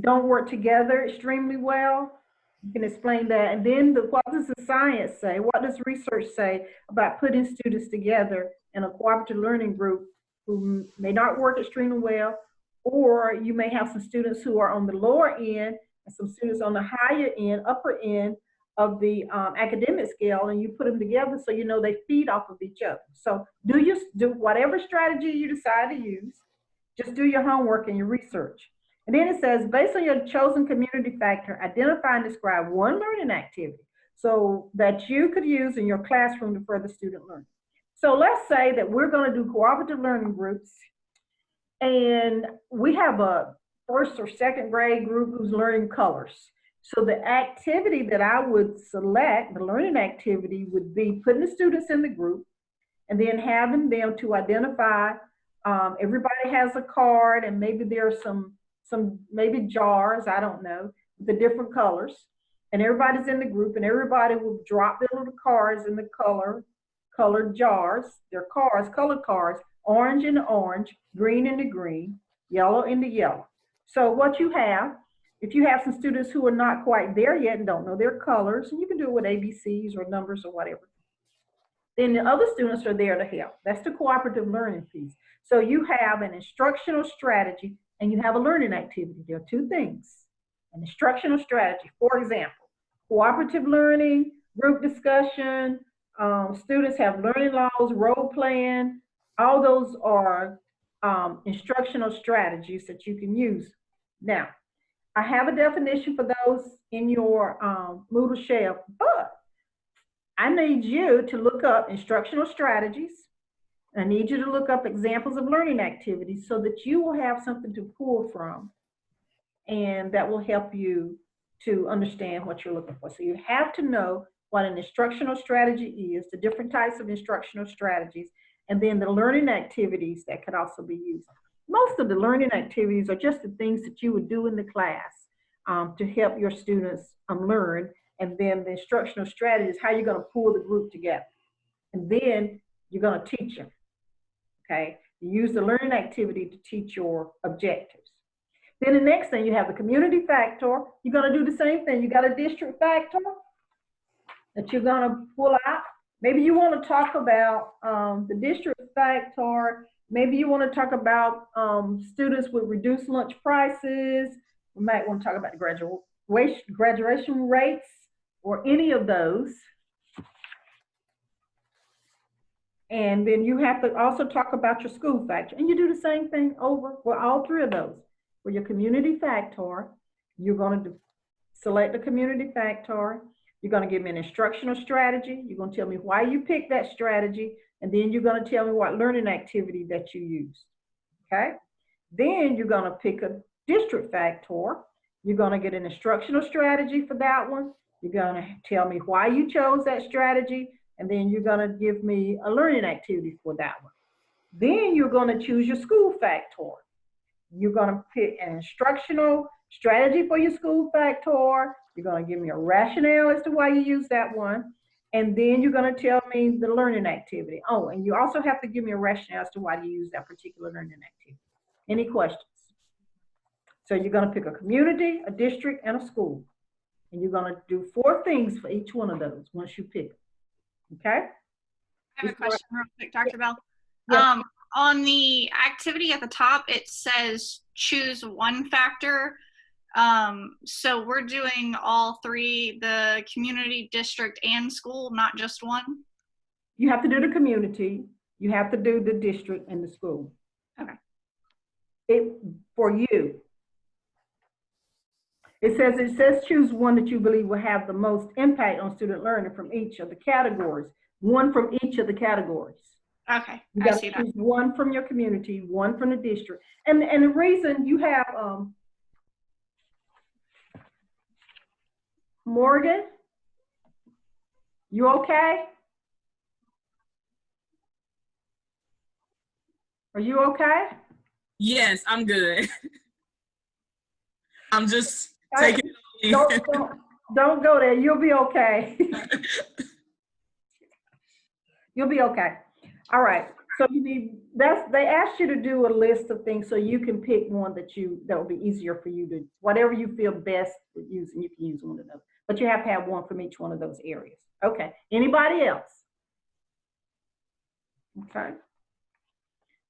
don't work together extremely well. You can explain that. And then what does the science say? What does research say about putting students together in a cooperative learning group who may not work extremely well, or you may have some students who are on the lower end and some students on the higher end, upper end of the academic scale, and you put them together so you know they feed off of each other. So do whatever strategy you decide to use, just do your homework and your research. And then it says, based on your chosen community factor, identify and describe 1 learning activity so that you could use in your classroom to further student learning. So let's say that we're going to do cooperative learning groups, and we have a 1st or 2nd grade group who's learning colors. So the activity that I would select, the learning activity, would be putting the students in the group and then having them to identify, everybody has a card, and maybe there are some some maybe jars, I don't know, the different colors. And everybody's in the group, and everybody will drop their little cards in the colored jars. They're cards, colored cards, orange in the orange, green in the green, yellow in the yellow. So what you have, if you have some students who are not quite there yet and don't know their colors, and you can do it with ABCs or numbers or whatever, then the other students are there to help. That's the cooperative learning piece. So you have an instructional strategy and you have a learning activity. There are two things. An instructional strategy, for example, cooperative learning, group discussion, students have learning laws, role playing. All those are instructional strategies that you can use. Now, I have a definition for those in your Moodle shelf, but I need you to look up instructional strategies. I need you to look up examples of learning activities so that you will have something to pull from, and that will help you to understand what you're looking for. So you have to know what an instructional strategy is, the different types of instructional strategies, and then the learning activities that could also be used. Most of the learning activities are just the things that you would do in the class to help your students learn. And then the instructional strategy is how you're going to pull the group together. And then you're going to teach them, okay? You use the learning activity to teach your objectives. Then the next thing, you have the community factor. You're going to do the same thing. You got a district factor that you're going to pull out. Maybe you want to talk about the district factor. Maybe you want to talk about students with reduced lunch prices. We might want to talk about the graduation rates or any of those. And then you have to also talk about your school factor. And you do the same thing over for all three of those. For your community factor, you're going to select the community factor. You're going to give me an instructional strategy. You're going to tell me why you picked that strategy. And then you're going to tell me what learning activity that you used. Okay? Then you're going to pick a district factor. You're going to get an instructional strategy for that one. You're going to tell me why you chose that strategy. And then you're going to give me a learning activity for that one. Then you're going to choose your school factor. You're going to pick an instructional strategy for your school factor. You're going to give me a rationale as to why you use that one. And then you're going to tell me the learning activity. Oh, and you also have to give me a rationale as to why you use that particular learning activity. Any questions? So you're going to pick a community, a district, and a school. And you're going to do 4 things for each one of those once you pick it. Okay? I have a question real quick, Dr. Bell. Yes. On the activity at the top, it says choose one factor. So we're doing all 3, the community, district, and school, not just one? You have to do the community, you have to do the district, and the school. Okay. For you. It says choose one that you believe will have the most impact on student learning from each of the categories. One from each of the categories. Okay, You I got see to that. choose one from your community, one from the district. And the reason you have, Morgan, you okay? Are you okay? Yes, I'm good. I'm just taking it. Don't go there. You'll be okay. You'll be okay. All right. So you need they asked you to do a list of things so you can pick one that will be easier for you to, whatever you feel best with using, you can use one of those. But you have to have one from each one of those areas. Okay. Anybody else? Okay.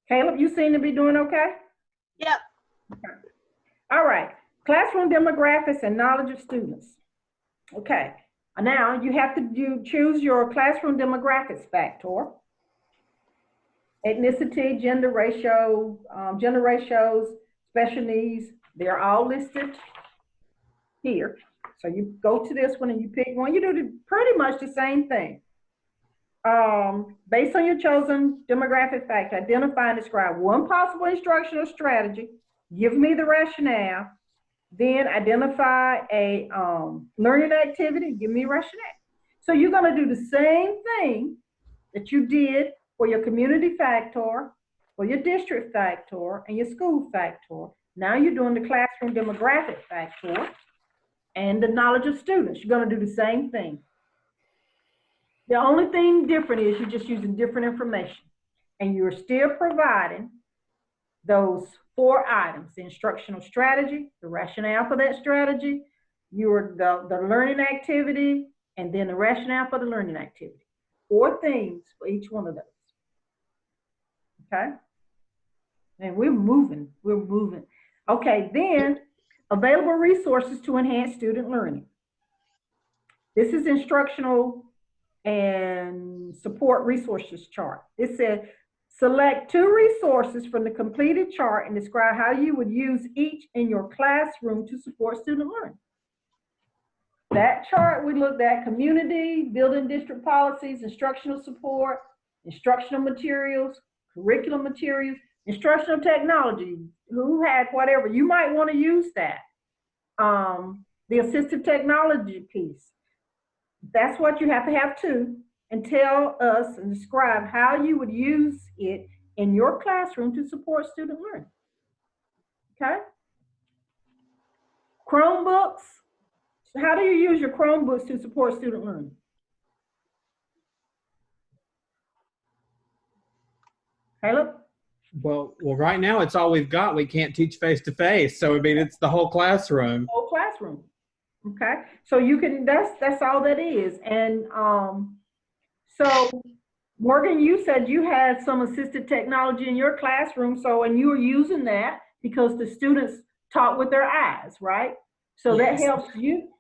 Caleb, you seem to be doing okay? Yep. Okay. All right. Classroom demographics and knowledge of students. Okay. Now you have to choose your classroom demographics factor. Ethnicity, gender ratios, special needs, they're all listed here. So you go to this one and you pick one. You do pretty much the same thing. Based on your chosen demographic factor, identify and describe one possible instructional strategy. Give me the rationale. Then identify a learning activity. Give me a rationale. So you're going to do the same thing that you did for your community factor, for your district factor, and your school factor. Now you're doing the classroom demographic factor and the knowledge of students. You're going to do the same thing. The only thing different is you're just using different information, and you're still providing those 4 items: the instructional strategy, the rationale for that strategy, the learning activity, and then the rationale for the learning activity. 4 things for each one of those. Okay? And we're moving. Okay, then available resources to enhance student learning. This is instructional and support resources chart. It said, select 2 resources from the completed chart and describe how you would use each in your classroom to support student learning. That chart we looked at: community, building district policies, instructional support, instructional materials, curriculum materials, instructional technology. Who had whatever? You might want to use that. The assistive technology piece. That's what you have to have 2, and tell us and describe how you would use it in your classroom to support student learning. Okay? Chromebooks. How do you use your Chromebooks to support student learning? Caleb? Well, right now it's all we've got. We can't teach face to face, so I mean it's the whole classroom. Whole classroom. Okay, so you can. That's all that is. And so Morgan, you said you had some assistive technology in your classroom, and you were using that because the students taught with their eyes, right? So yes. That helps you.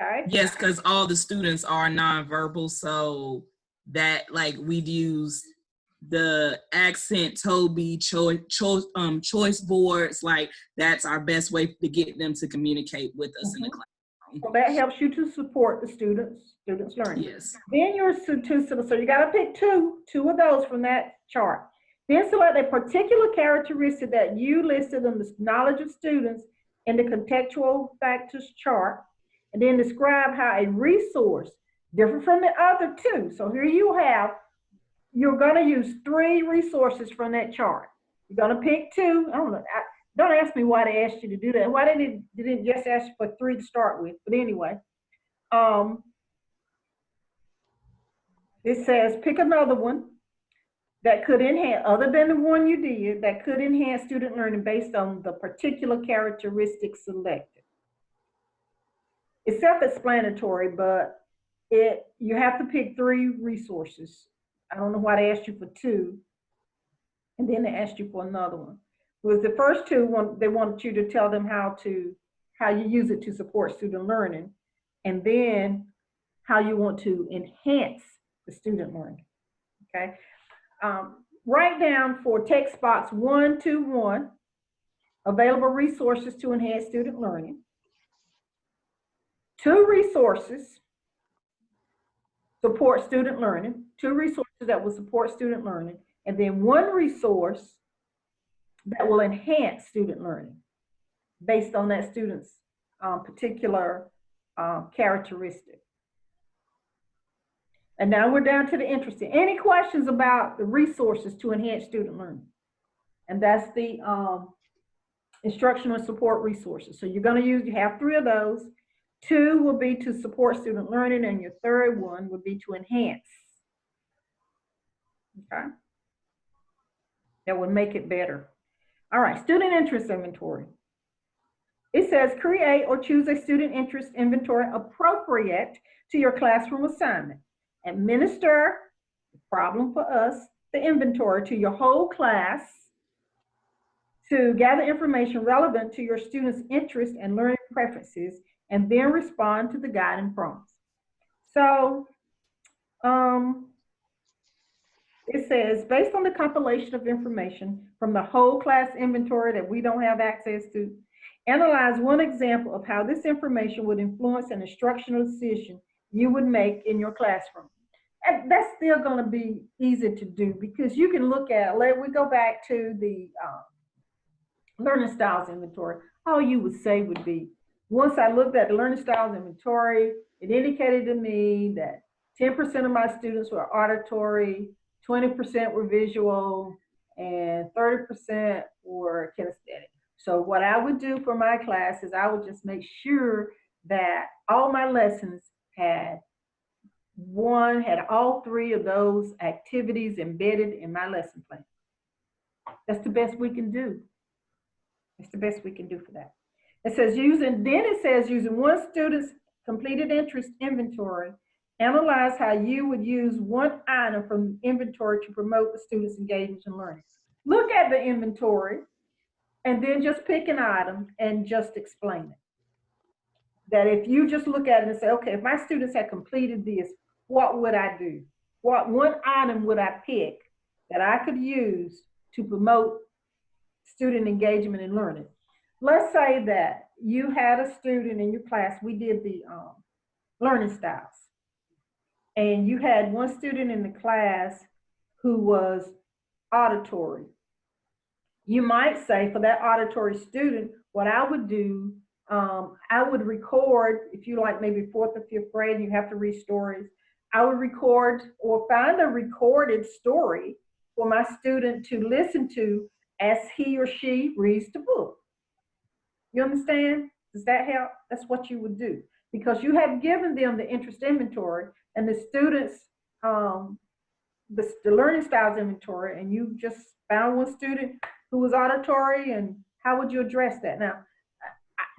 Okay. Yes, because all the students are nonverbal, so that we'd use the accent, Toby, choice boards. That's our best way to get them to communicate with us in the classroom. So that helps you to support the students learning. Yes. Then so you got to pick two of those from that chart. Then select a particular characteristic that you listed in the knowledge of students in the contextual factors chart, and then describe how a resource different from the other 2. So here you're going to use 3 resources from that chart. You're going to pick 2. I don't know. Don't ask me why they asked you to do that. Why they didn't just ask for 3 to start with? But anyway, it says pick another one that could enhance, other than the one you did, that could enhance student learning based on the particular characteristics selected. It's self-explanatory, but you have to pick 3 resources. I don't know why they asked you for 2, and then they asked you for another one. With the first 2, they wanted you to tell them how you use it to support student learning, and then how you want to enhance the student learning. Okay. Write down for text box 121 available resources to enhance student learning. 2 resources support student learning. 2 resources that will support student learning, and then 1 resource that will enhance student learning based on that student's particular characteristic. And now we're down to the interesting. Any questions about the resources to enhance student learning? And that's the instructional and support resources. So you're going to you have 3 of those. 2 will be to support student learning, and your 3rd one would be to enhance. Okay. That would make it better. All right, student interest inventory. It says create or choose a student interest inventory appropriate to your classroom assignment. Administer, problem for us, the inventory to your whole class to gather information relevant to your students' interests and learning preferences, and then respond to the guiding prompts. So it says, based on the compilation of information from the whole class inventory that we don't have access to, analyze one example of how this information would influence an instructional decision you would make in your classroom. And that's still going to be easy to do, because you can look at, we go back to the learning styles inventory. All you would say would be, once I looked at the learning styles inventory, it indicated to me that 10% of my students were auditory, 20% were visual, and 30% were kinesthetic. So what I would do for my class is I would just make sure that all my lessons had all three of those activities embedded in my lesson plan. That's the best we can do. That's the best we can do for that. It says using one student's completed interest inventory, analyze how you would use one item from the inventory to promote the student's engagement in learning. Look at the inventory and then just pick an item and just explain it. That if you just look at it and say, okay, if my students had completed this, what would I do? What one item would I pick that I could use to promote student engagement in learning? Let's say that you had a student in your class, we did the learning styles. And you had one student in the class who was auditory. You might say for that auditory student, what I would do, I would record, if you like maybe 4th or 5th grade, you have to read stories. I would record or find a recorded story for my student to listen to as he or she reads the book. You understand? Does that help? That's what you would do. Because you have given them the interest inventory and the students, the learning styles inventory, and you just found one student who was auditory, and how would you address that? Now,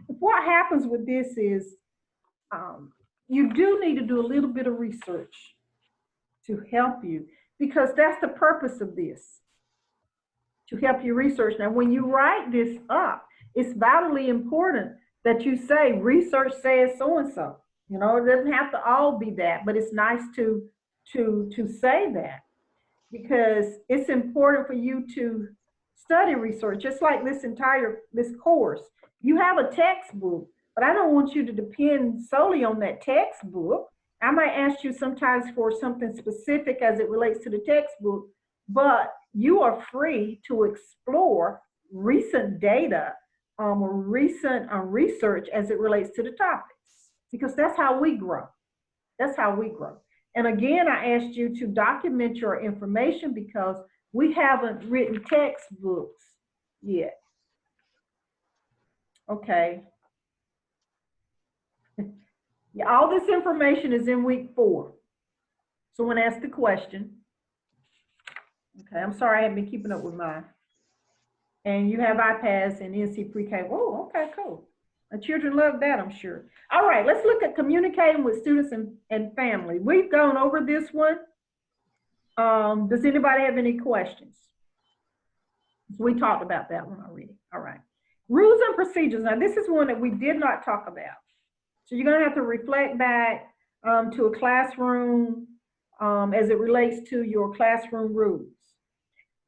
what happens with this is you do need to do a little bit of research to help you, because that's the purpose of this, to help you research. Now, when you write this up, it's vitally important that you say research says so-and-so. You know, it doesn't have to all be that, but it's nice to say that, because it's important for you to study research. Just like this course, you have a textbook, but I don't want you to depend solely on that textbook. I might ask you sometimes for something specific as it relates to the textbook, but you are free to explore recent data or recent research as it relates to the topics, because that's how we grow. That's how we grow. And again, I asked you to document your information because we haven't written textbooks yet. Okay. Yeah, all this information is in week 4. Someone asked the question. Okay, I'm sorry I haven't been keeping up with mine. And you have iPads and NC Pre-K. Oh, okay, cool. The children love that, I'm sure. All right, let's look at communicating with students and family. We've gone over this one. Does anybody have any questions? We talked about that one already. All right. Rules and procedures. Now, this is one that we did not talk about. So you're going to have to reflect back to a classroom as it relates to your classroom rules.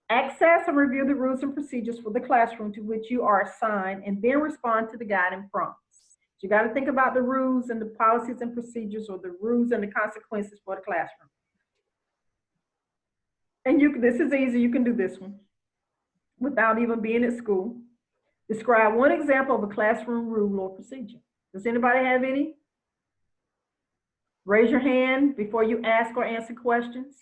Access and review the rules and procedures for the classroom to which you are assigned, and then respond to the guiding prompts. So you got to think about the rules and the policies and procedures, or the rules and the consequences for the classroom. And this is easy, you can do this one without even being at school. Describe one example of a classroom rule or procedure. Does anybody have any? Raise your hand before you ask or answer questions.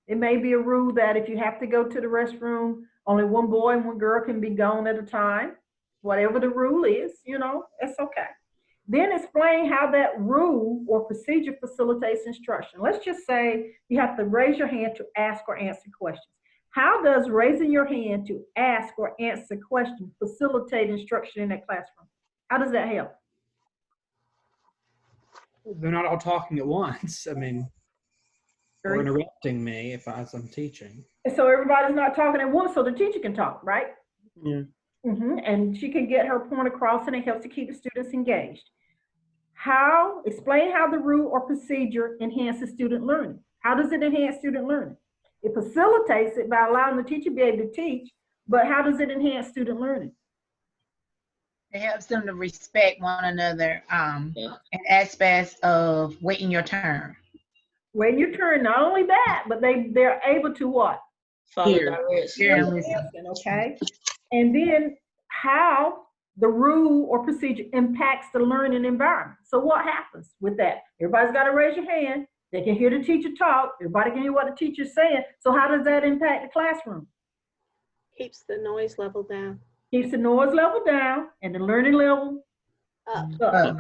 It may be a rule that if you have to go to the restroom, only one boy and one girl can be gone at a time. Whatever the rule is, you know, it's okay. Then explain how that rule or procedure facilitates instruction. Let's just say you have to raise your hand to ask or answer questions. How does raising your hand to ask or answer questions facilitate instruction in that classroom? How does that help? They're not all talking at once. I mean, or interrupting me if I'm teaching. And so everybody's not talking at once, so the teacher can talk, right? Yeah. And she can get her point across, and it helps to keep the students engaged. Explain how the rule or procedure enhances student learning. How does it enhance student learning? It facilitates it by allowing the teacher to be able to teach, but how does it enhance student learning? It helps them to respect one another in aspects of waiting your turn. Waiting your turn, not only that, but they're able to what? Follow directions. Okay. And then how the rule or procedure impacts the learning environment. So what happens with that? Everybody's got to raise your hand. They can hear the teacher talk. Everybody can hear what the teacher's saying. So how does that impact the classroom? Keeps the noise level down. Keeps the noise level down and the learning level up.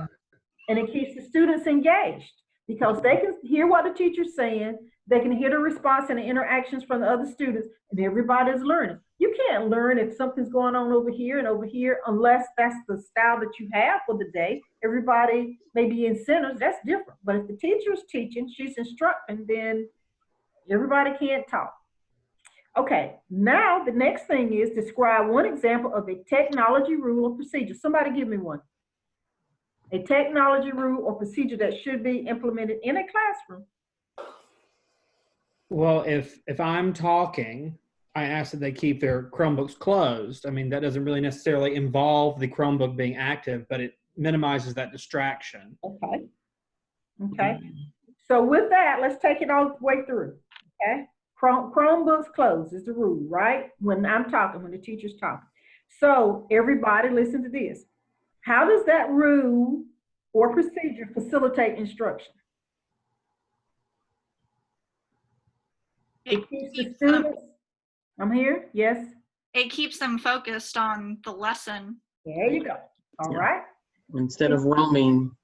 And it keeps the students engaged because they can hear what the teacher's saying, they can hear the response and the interactions from the other students, and everybody's learning. You can't learn if something's going on over here and over here unless that's the style that you have for the day. Everybody may be in centers, that's different. But if the teacher's teaching, she's instructing, then everybody can't talk. Okay, now the next thing is describe one example of a technology rule or procedure. Somebody give me one. A technology rule or procedure that should be implemented in a classroom. Well, if I'm talking, I ask that they keep their Chromebooks closed. I mean, that doesn't really necessarily involve the Chromebook being active, but it minimizes that distraction. Okay. Okay. So with that, let's take it all the way through. Okay. Chromebooks closed is the rule, right? When I'm talking, when the teacher's talking. So everybody listen to this. How does that rule or procedure facilitate instruction? It keeps the students. I'm here. Yes. It keeps them focused on the lesson. There you go. All right. Instead of roaming.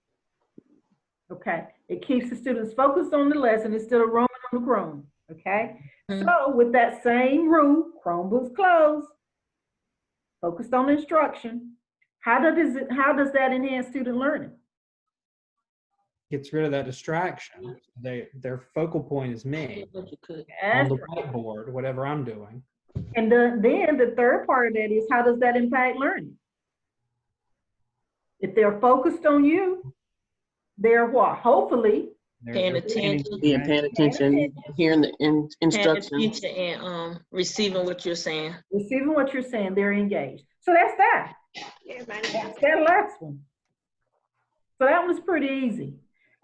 Okay. It keeps the students focused on the lesson instead of roaming on the Chrome. Okay. So with that same rule, Chromebooks closed, focused on instruction. How does that enhance student learning? Gets rid of that distraction. Their focal point is me That's on the right. whiteboard, whatever I'm doing. And then the third part of that is how does that impact learning? If they're focused on you, they're what? Hopefully Paying attention. Yeah, paying attention, hearing the instructions. Paying attention and receiving what you're saying. Receiving what you're saying, they're engaged. So that's that. That's that last one. So that was pretty easy.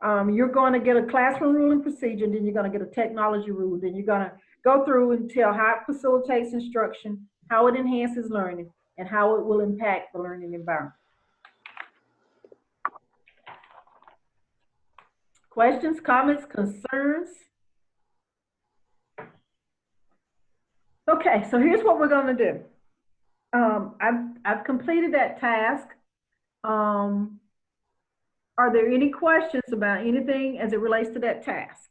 You're going to get a classroom rule and procedure, and then you're going to get a technology rule. Then you're going to go through and tell how it facilitates instruction, how it enhances learning, and how it will impact the learning environment. Questions, comments, concerns? Okay, so here's what we're going to do. I've completed that task. Are there any questions about anything as it relates to that task?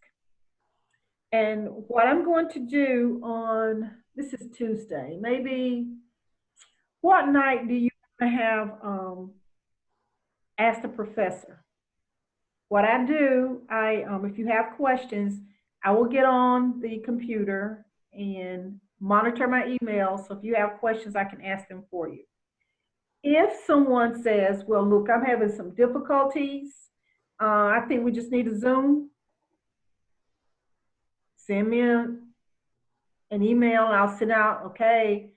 And what I'm going to do on, this is Tuesday, maybe, what night do you have ask the professor? What I do, if you have questions, I will get on the computer and monitor my email. So if you have questions, I can ask them for you. If someone says, well, look, I'm having some difficulties, I think we just need a Zoom, send me an email and I'll send out, okay,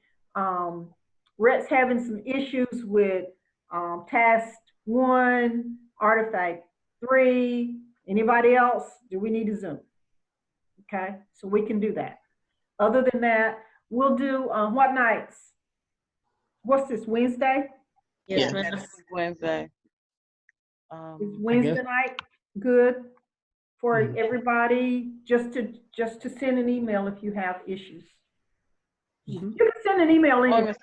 Rhett's having some issues with task 1, artifact 3, anybody else, do we need a Zoom? Okay, so we can do that. Other than that, we'll do what nights? What's this, Wednesday? Yes, Yeah, ma'am. Wednesday. Is Wednesday night good for everybody? Just to send an email if you have issues. You can send an email in,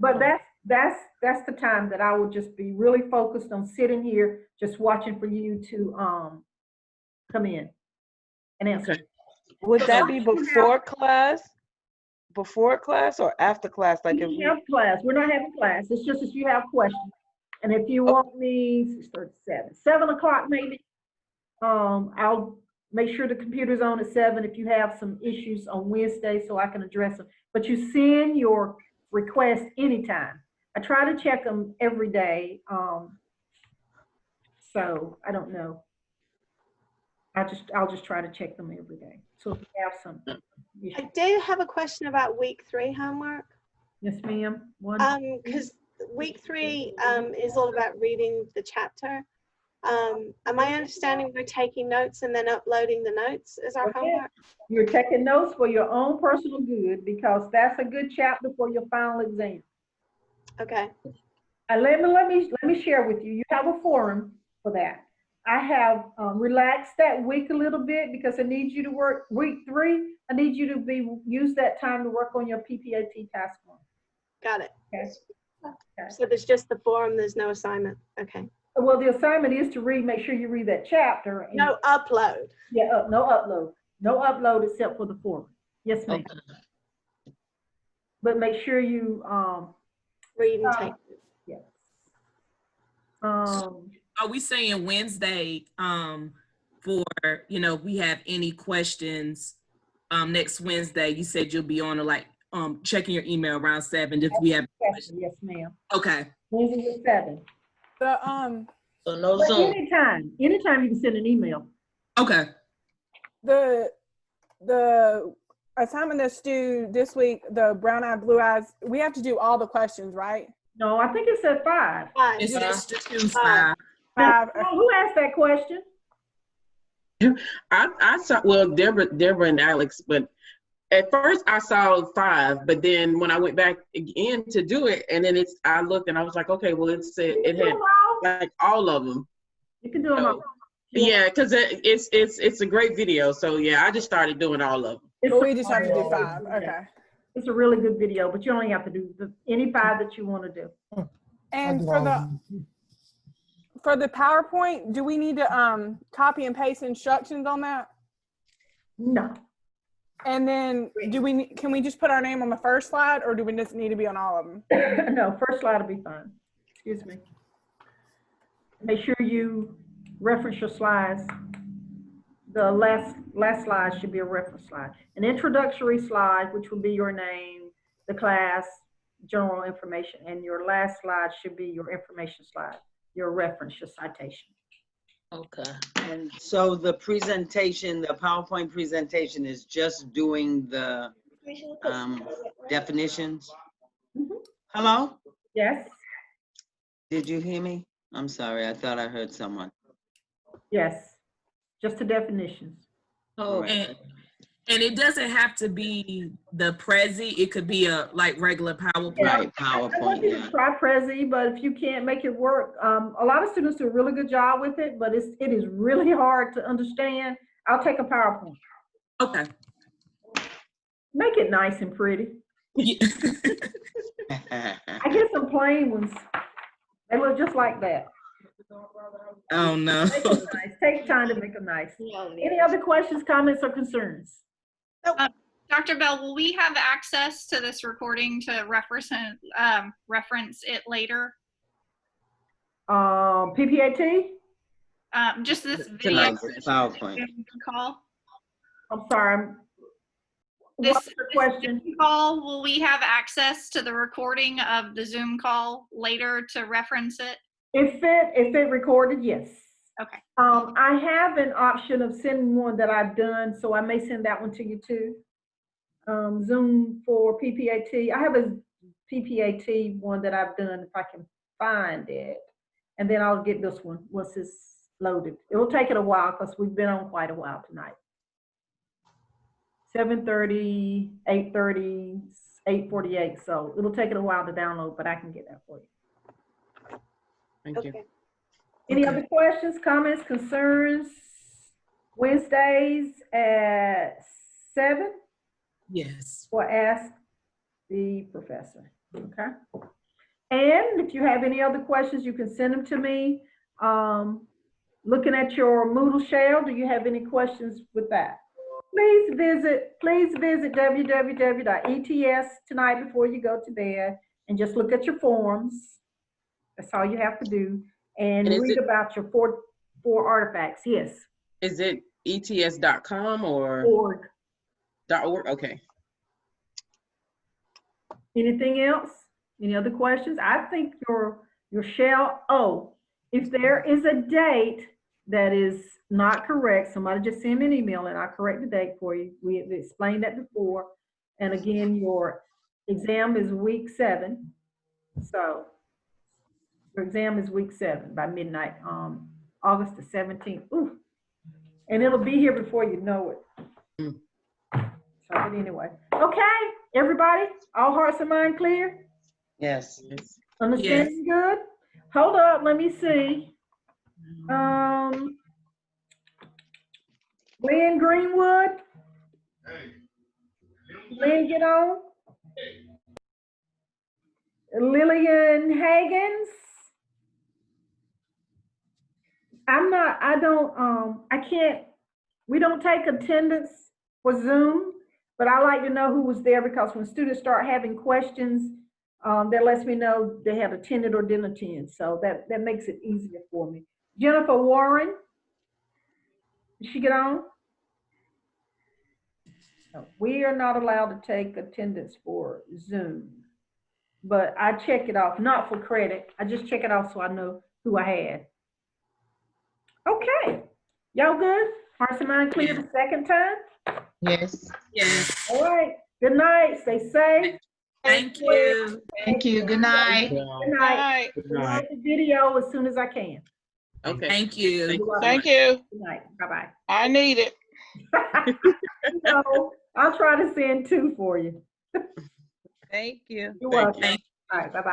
but that's the time that I will just be really focused on sitting here, just watching for you to come in and answer. Would that be before class? Before class or after class? Like if we have class, we're not having class. It's just if you have questions, and if you want me 7 o'clock maybe, I'll make sure the computer's on at 7 if you have some issues on Wednesday so I can address them. But you send your request anytime. I try to check them every day. So I don't know. I'll just try to check them every day. So if you have something. I do have a question about week 3 homework. Yes, ma'am. Because week 3 is all about reading the chapter. Am I understanding we're taking notes and then uploading the notes as our homework? You're taking notes for your own personal good because that's a good chapter for your final exam. Okay. And let me share with you. You have a forum for that. I have relaxed that week a little bit because I need you to work week 3. I need you to use that time to work on your PPAT task form. Got it. Okay. So there's just the form, there's no assignment. Okay. Well, the assignment is to read, make sure you read that chapter. And no upload. Yeah, no upload. No upload except for the form. Yes, ma'am. Okay. But make sure you read and take. Yes. Are we saying Wednesday for, we have any questions next Wednesday? You said you'll be on like checking your email around 7 if we have questions. Yes, ma'am. Okay. Wednesday at 7. So no But Zoom. anytime you can send an email. Okay. The assignment that's due this week, the brown eye, blue eyes, we have to do all the questions, right? No, I think it's at 5. It's just to choose 5. Who asked that question? I saw, well, Deborah and Alex, but at first I saw 5, but then when I went back again to do it, and then I looked and I was like, okay, well, it had like all of them. You can do them all. Yeah, because it's a great video. So yeah, I just started doing all of them. But we just have to do 5. Okay. It's a really good video, but you only have to do any 5 that you want to do. And for the PowerPoint, do we need to copy and paste instructions on that? No. And then can we just put our name on the first slide, or do we just need to be on all of them? No, first slide will be fine. Excuse me. Make sure you reference your slides. The last slide should be a reference slide. An introductory slide, which will be your name, the class, general information, and your last slide should be your information slide, your reference, your citation. Okay. And so the presentation, the PowerPoint presentation is just doing the definitions? Mm-hmm. Hello? Yes. Did you hear me? I'm sorry, I thought I heard someone. Yes, just the definitions. Oh, and it doesn't have to be the Prezi. It could be a like regular PowerPoint. Right, PowerPoint. I want you to try Prezi, but if you can't make it work, a lot of students do a really good job with it, but it is really hard to understand. I'll take a PowerPoint. Okay. Make it nice and pretty. I get some plain ones. They look just like that. Oh no. Make them nice. Take time to make them nice. Any other questions, comments, or concerns? Dr. Bell, will we have access to this recording to reference it later? PPAT? Just this video Tonight's PowerPoint. call. I'm sorry. What's the question? This call, will we have access to the recording of the Zoom call later to reference it? If it recorded, yes. Okay. I have an option of sending one that I've done, so I may send that one to you too. Zoom for PPAT. I have a PPAT one that I've done if I can find it. And then I'll get this one once it's loaded. It will take it a while because we've been on quite a while tonight. 7:30, 8:30, 8:48. So it'll take it a while to download, but I can get that for you. Thank you. Any other questions, comments, concerns? Wednesdays at 7? Yes. Or ask the professor, okay? And if you have any other questions, you can send them to me. Looking at your Moodle shell, do you have any questions with that? Please visit www.ets tonight before you go to bed and just look at your forms. That's all you have to do. And read about your four artifacts. Yes. Is it ets.com or .org? .org? Okay. Anything else? Any other questions? I think your shell. Oh, if there is a date that is not correct, somebody just send me an email and I'll correct the date for you. We have explained that before. And again, your exam is week 7. So your exam is week 7 by midnight, August the 17th. Ooh. And it'll be here before you know it. So, but anyway. Okay, everybody, all hearts and mind clear? Yes. Understanding good? Hold up, let me see. Lynn Greenwood? Lynn, get on. Lillian Hagens. We don't take attendance for Zoom, but I like to know who was there because when students start having questions, that lets me know they have attended or didn't attend. So that makes it easier for me. Jennifer Warren, did she get on? No, we are not allowed to take attendance for Zoom, but I check it off, not for credit. I just check it off so I know who I had. Okay, y'all good? Hearts and mind clear the second time? Yes. Yes. All right, good night, stay safe. Thank you. Thank you. Good night. Good night. Good I'll night. watch the video as soon as I can. Okay. Thank you. Thank you. Thank you. Good night, bye-bye. I need it. No, I'll try to send 2 for you. Thank you. You're Thank welcome. All right, bye-bye.